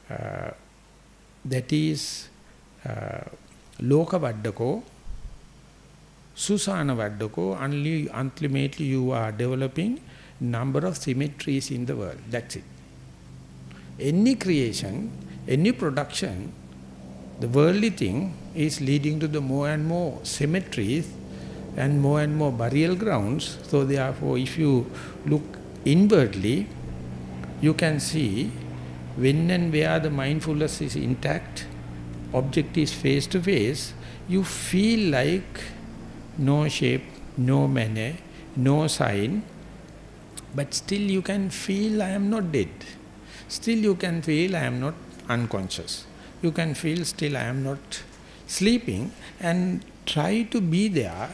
that is loka vaddako, susana vaddako, ultimately you are developing number of symmetries in the world. That's it. Any creation, any production, the worldly thing is leading to the more and more symmetries and more burial grounds. So therefore, if you look inwardly, you can see when and where the mindfulness is intact, object is face to face, you feel like no shape, no manner, no sign, but still you can feel I am not dead. Still you can feel I am not unconscious. You can feel still I am not sleeping, and try to be there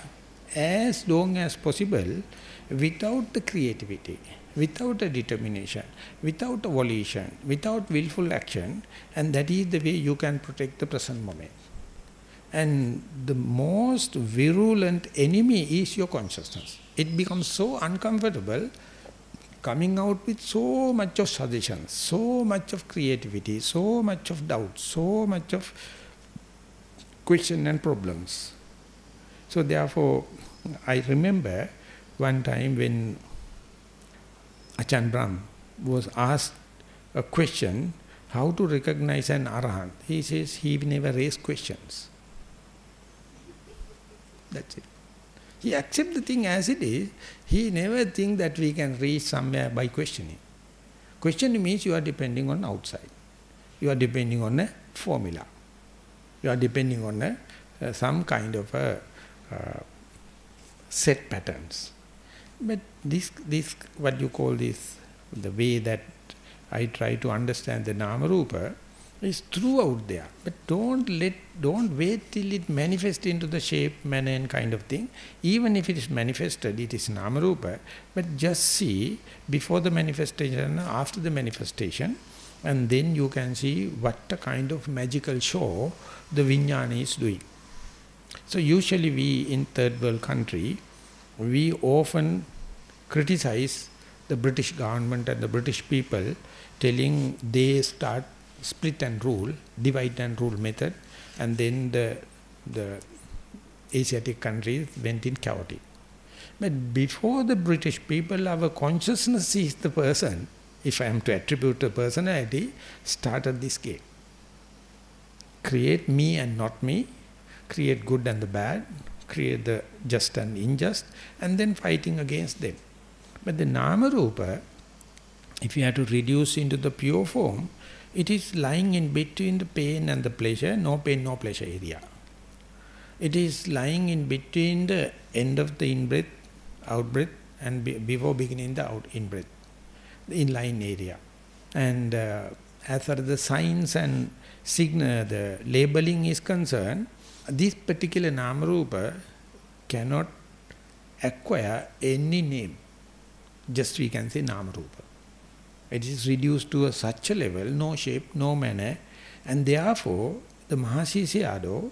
as long as possible without the creativity, without a determination, without a volition, without willful action, and that is the way you can protect the present moment. And the most virulent enemy is your consciousness. It becomes so uncomfortable, coming out with so much of suggestions, so much of creativity, so much of doubt, so much of question and problems. So therefore, I remember one time when Ajahn Brahm was asked a question, how to recognize an arahant. He says he never raised questions. That's it. He accepts the thing as it is. He never thinks that we can reach somewhere by questioning. Questioning means you are depending on outside. You are depending on a formula. You are depending on some kind of a set patterns. But this what you call this, the way that I try to understand the Nama Rupa is throughout there. But don't wait till it manifests into the shape, manner and kind of thing. Even if it is manifested, it is Nama Rupa. But just see before the manifestation and after the manifestation, and then you can see what a kind of magical show the Vijnana is doing. So usually we in third world country, we often criticize the British government and the British people, telling they start split and rule, divide and rule method, and then the Asiatic countries went in chaotic. But before the British people, our consciousness is the person, if I am to attribute a personality, started this game. Create me and not me, create good and the bad, create the just and unjust, and then fighting against them. But the Nama Rupa, if you have to reduce into the pure form, it is lying in between the pain and the pleasure, no pain, no pleasure area. It is lying in between the end of the in-breath, out-breath, and before beginning the in-breath, the in-line area. And as far as the signs and signal, the labeling is concerned, this particular Nama Rupa cannot acquire any name. Just we can say Nama Rupa. It is reduced to such a level, no shape, no manner, and therefore the Mahasi Sayadaw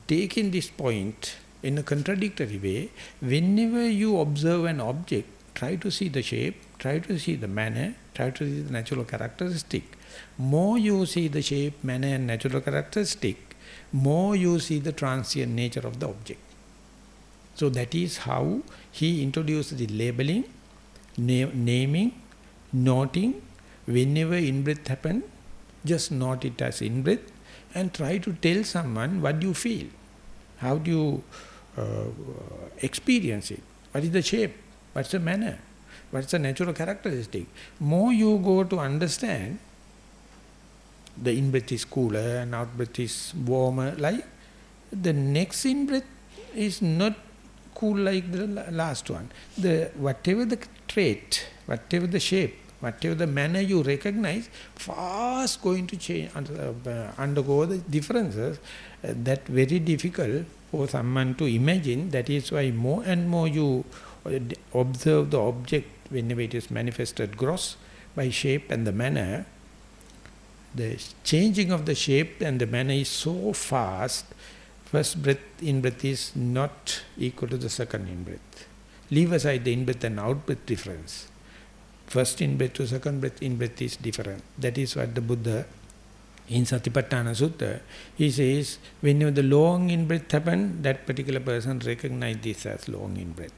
taking this point in a contradictory way. Whenever you observe an object, try to see the shape, try to see the manner, try to see the natural characteristic. More you see the shape, manner and natural characteristic, more you see the transient nature of the object. So that is how he introduced the labeling, naming, noting. Whenever in-breath happen, just note it as in-breath and try to tell someone what you feel. How do you experience it? What is the shape? What's the manner? What's the natural characteristic? More you go to understand, the in-breath is cooler and out-breath is warmer, like the next in-breath is not cool like the last one. Whatever the trait, whatever the shape, whatever the manner you recognize, fast going to change, undergo the differences. That very difficult for someone to imagine. That is why more and more you observe the object whenever it is manifested gross by shape and the manner. The changing of the shape and the manner is so fast. First breath, in-breath is not equal to the second in-breath. Leave aside the in-breath and out-breath difference. First in-breath to second breath, in-breath is different. That is what the Buddha, in Satipatthana Sutta, he says, whenever the long in-breath happen, that particular person recognize this as long in-breath.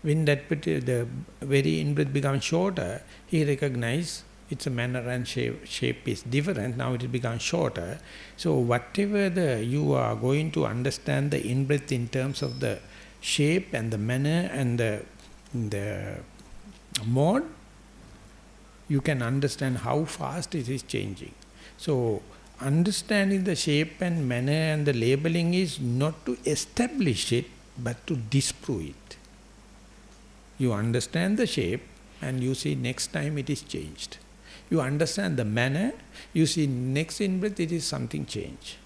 When the very in-breath becomes shorter, he recognize its a manner and shape is different. Now it becomes shorter. So whatever you are going to understand the in-breath in terms of the shape and the manner and the mode, you can understand how fast it is changing. So, understanding the shape and manner and the labeling is not to establish it, but to disprove it. You understand the shape and you see next time it is changed. You understand the manner, you see next in-breath it is something changed.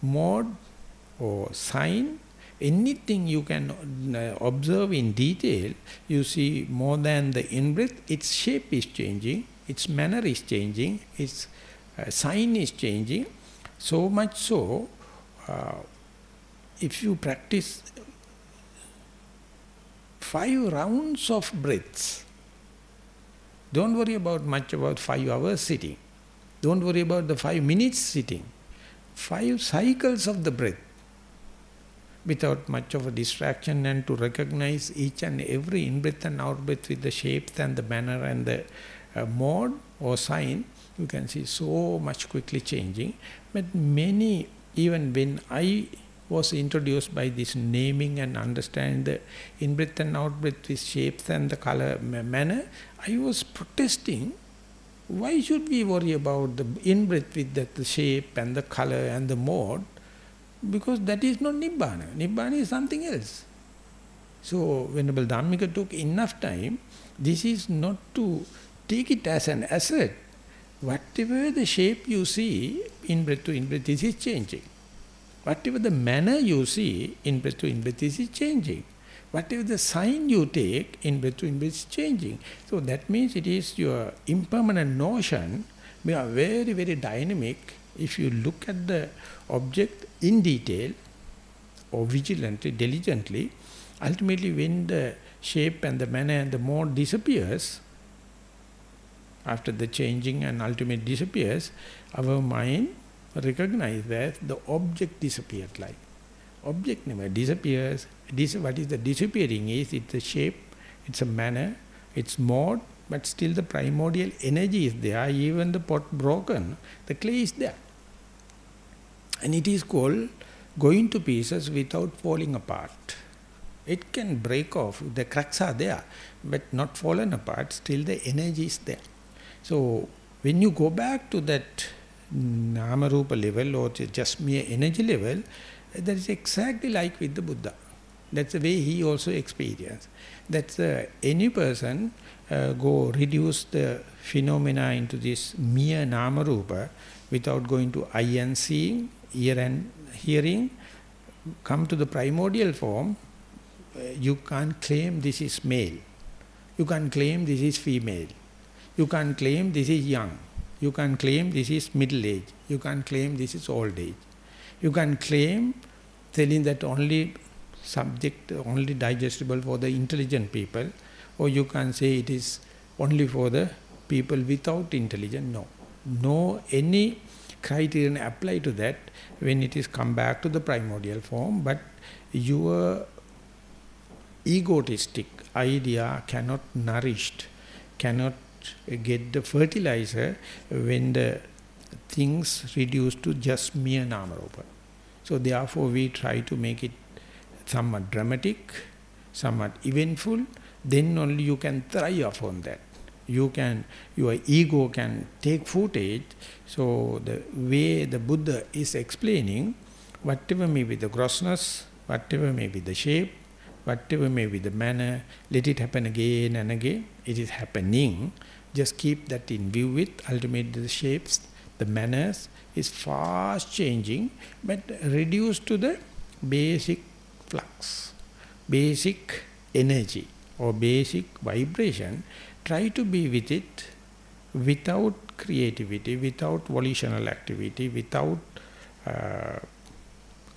Mode or sign, anything you can observe in detail, you see more than the in-breath, its shape is changing, its manner is changing, its sign is changing. So much so, if you practice 5 rounds of breaths, don't worry much about 5 hours sitting. Don't worry about the 5 minutes sitting. 5 cycles of the breath, without much of a distraction, and to recognize each and every in-breath and out-breath with the shapes and the manner and the mode or sign, you can see so much quickly changing. But many, even when I was introduced by this naming and understand the in-breath and out-breath with shapes and the color manner, I was protesting, why should we worry about the in-breath with the shape and the color and the mode? Because that is not Nibbana. Nibbana is something else. So, Venerable Dhammika took enough time. This is not to take it as an asset. Whatever the shape you see, in-breath to in-breath, this is changing. Whatever the manner you see, in-breath to in-breath, this is changing. Whatever the sign you take, in-breath to in-breath is changing. So that means it is your impermanent notion. We are very, very dynamic. If you look at the object in detail, or vigilantly, diligently, ultimately when the shape and the manner and the mode disappears, after the changing and ultimate disappears, our mind recognizes that the object disappeared like. Object never disappears. What is the disappearing is, it's a shape, it's a manner, it's mode, but still the primordial energy is there. Even the pot broken, the clay is there. And it is called going to pieces without falling apart. It can break off, the cracks are there, but not fallen apart, still the energy is there. So, when you go back to that Nama Rupa level or just mere energy level, that is exactly like with the Buddha. That's the way he also experienced. That's any person go reduce the phenomena into this mere Nama Rupa without going to eye and seeing, ear and hearing, come to the primordial form, you can't claim this is male. You can't claim this is female. You can't claim this is young. You can't claim this is middle age. You can't claim this is old age. You can claim telling that only subject, only digestible for the intelligent people, or you can say it is only for the people without intelligence. No. No any criterion apply to that when it is come back to the primordial form, but your egotistic idea cannot nourished, cannot get the fertilizer when the things reduce to just mere Nama Rupa. So therefore we try to make it somewhat dramatic, somewhat eventful, then only you can thrive upon that. You can, your ego can take footage. So the way the Buddha is explaining, whatever may be the grossness, whatever may be the shape, whatever may be the manner, let it happen again and again. It is happening. Just keep that in view with ultimately the shapes, the manners is fast changing, but reduced to the basic flux, basic energy or basic vibration. Try to be with it without creativity, without volitional activity, without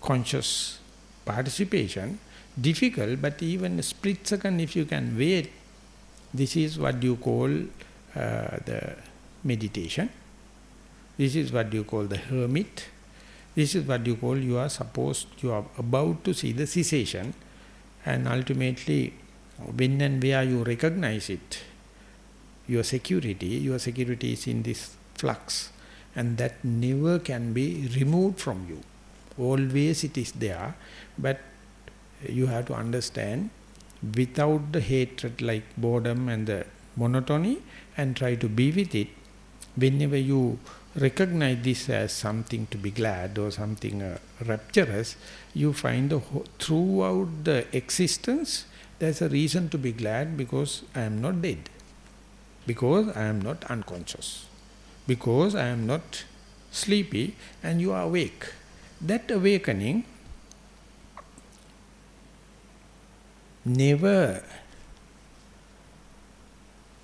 conscious participation. Difficult, but even a split second if you can wait, this is what you call the meditation. This is what you call the hermit. This is what you call you are about to see the cessation. And ultimately, when and where you recognize it, your security is in this flux. And that never can be removed from you. Always it is there, but you have to understand, without the hatred like boredom and the monotony and try to be with it. Whenever you recognize this as something to be glad or something rapturous, you find throughout the existence there's a reason to be glad, because I am not dead, because I am not unconscious, because I am not sleepy, and you are awake. That awakening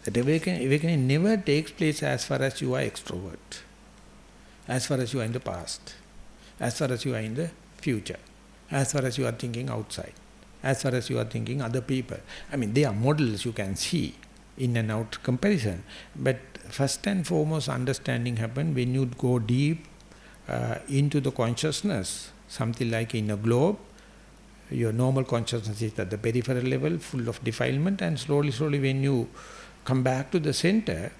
awakening never takes place as far as you are extrovert, as far as you are in the past, as far as you are in the future, as far as you are thinking outside, as far as you are thinking other people. I mean, they are models you can see in and out comparison. But first and foremost, understanding happen when you go deep into the consciousness, something like in a globe. Your normal consciousness is at the peripheral level, full of defilement, and slowly when you come back to the center,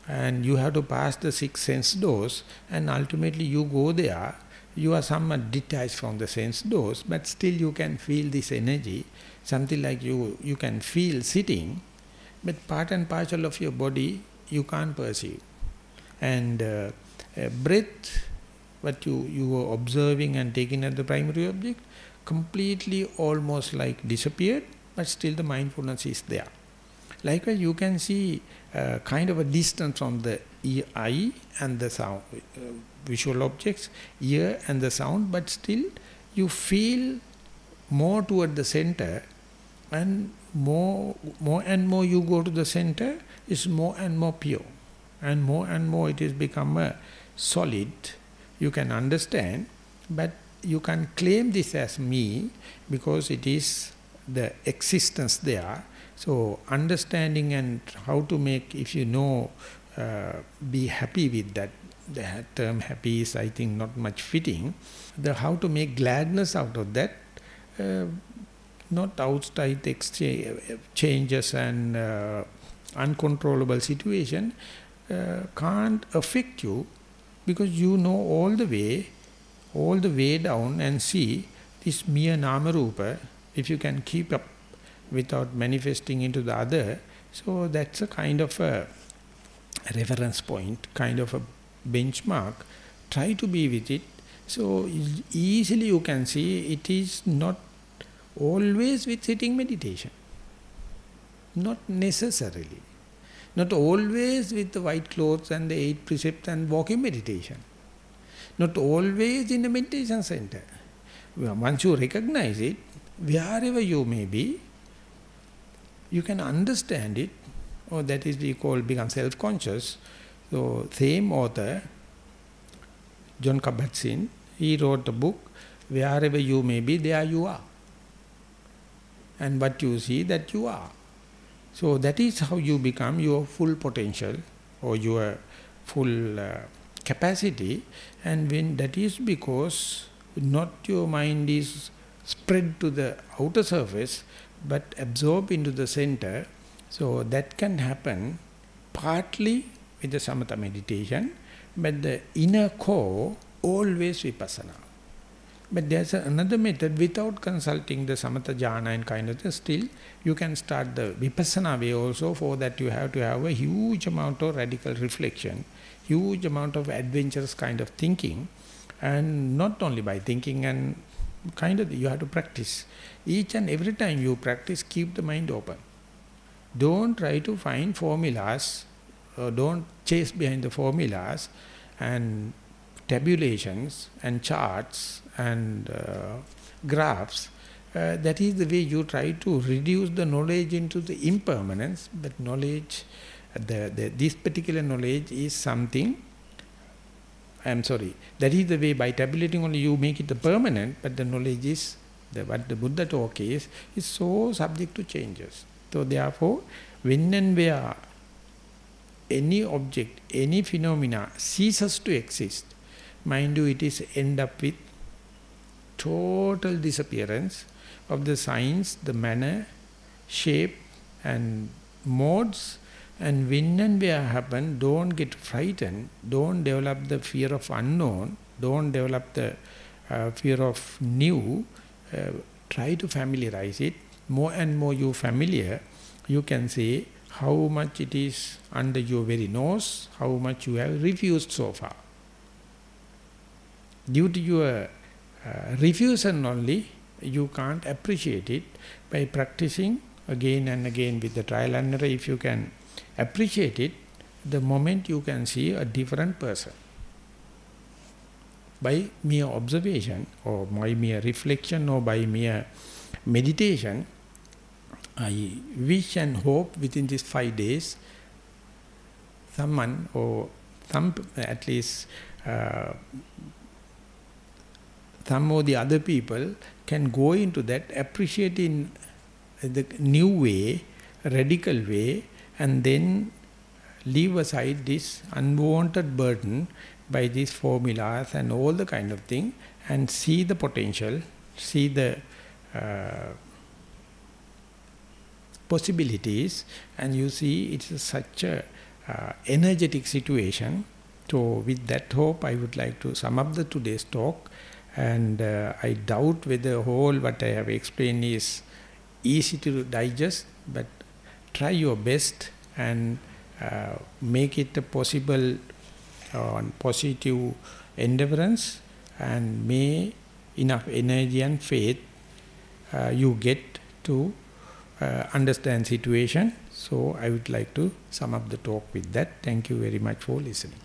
and you have to pass the 6 sense doors, and ultimately you go there, you are somewhat detached from the sense doors, but still you can feel this energy, something like you can feel sitting, but part and parcel of your body you can't perceive. And breath, what you were observing and taking as the primary object, completely almost like disappeared, but still the mindfulness is there. Likewise, you can see kind of a distance from the eye and the sound, visual objects, ear and the sound, but still you feel more toward the center, and more and more you go to the center, is more and more pure, and more it has become a solid. You can understand, but you can claim this as me, because it is the existence there. So understanding and how to make, if you know, be happy with that. The term happy is, I think, not much fitting. How to make gladness out of that, not outside changes and uncontrollable situation can't affect you, because you know all the way down and see this mere nama rupa. If you can keep up without manifesting into the other, so that's a kind of a reference point, kind of a benchmark. Try to be with it. So easily you can see it is not always with sitting meditation. Not necessarily. Not always with the white clothes and the 8 precepts and walking meditation. Not always in a meditation center. Once you recognize it, wherever you may be, you can understand it, or that is we call become self-conscious. So same author, Jon Kabat-Zinn, he wrote a book, wherever you may be, there you are. And what you see, that you are. So that is how you become your full potential, or your full capacity. And when that is because not your mind is spread to the outer surface, but absorb into the center. So that can happen partly with the samatha meditation, but the inner core always vipassana. But there's another method without consulting the samatha jhana and kind of thing. Still you can start the vipassana way also. For that you have to have a huge amount of radical reflection, huge amount of adventurous kind of thinking, and not only by thinking, and kind of you have to practice. Each and every time you practice, keep the mind open. Don't try to find formulas, or don't chase behind the formulas and tabulations and charts and graphs. That is the way you try to reduce the knowledge into the impermanence. But knowledge, this particular knowledge is something, that is the way. By tabulating only you make it the permanent, but the knowledge is, what the Buddha talk is so subject to changes. So therefore, when and where any object, any phenomena ceases to exist, mind you, it is end up with total disappearance of the signs, the manner, shape and modes. And when and where happen, don't get frightened, don't develop the fear of unknown, don't develop the fear of new. Try to familiarize it. More and more you familiar, you can say how much it is under your very nose, how much you have refused so far. Due to your refusal only, you can't appreciate it. By practicing again and again with the trial and error, if you can appreciate it, the moment you can see a different person. By mere observation or by mere reflection or by mere meditation, I wish and hope within these 5 days, someone or some at least some or the other people can go into that, appreciate in the new way, radical way, and then leave aside this unwanted burden by these formulas and all the kind of thing, and see the potential, see the possibilities, and you see it's such a energetic situation. So with that hope, I would like to sum up the today's talk, and I doubt whether whole what I have explained is easy to digest, but try your best and make it a possible positive endeavorance, and may enough energy and faith you get to understand situation. So I would like to sum up the talk with that. Thank you very much for listening.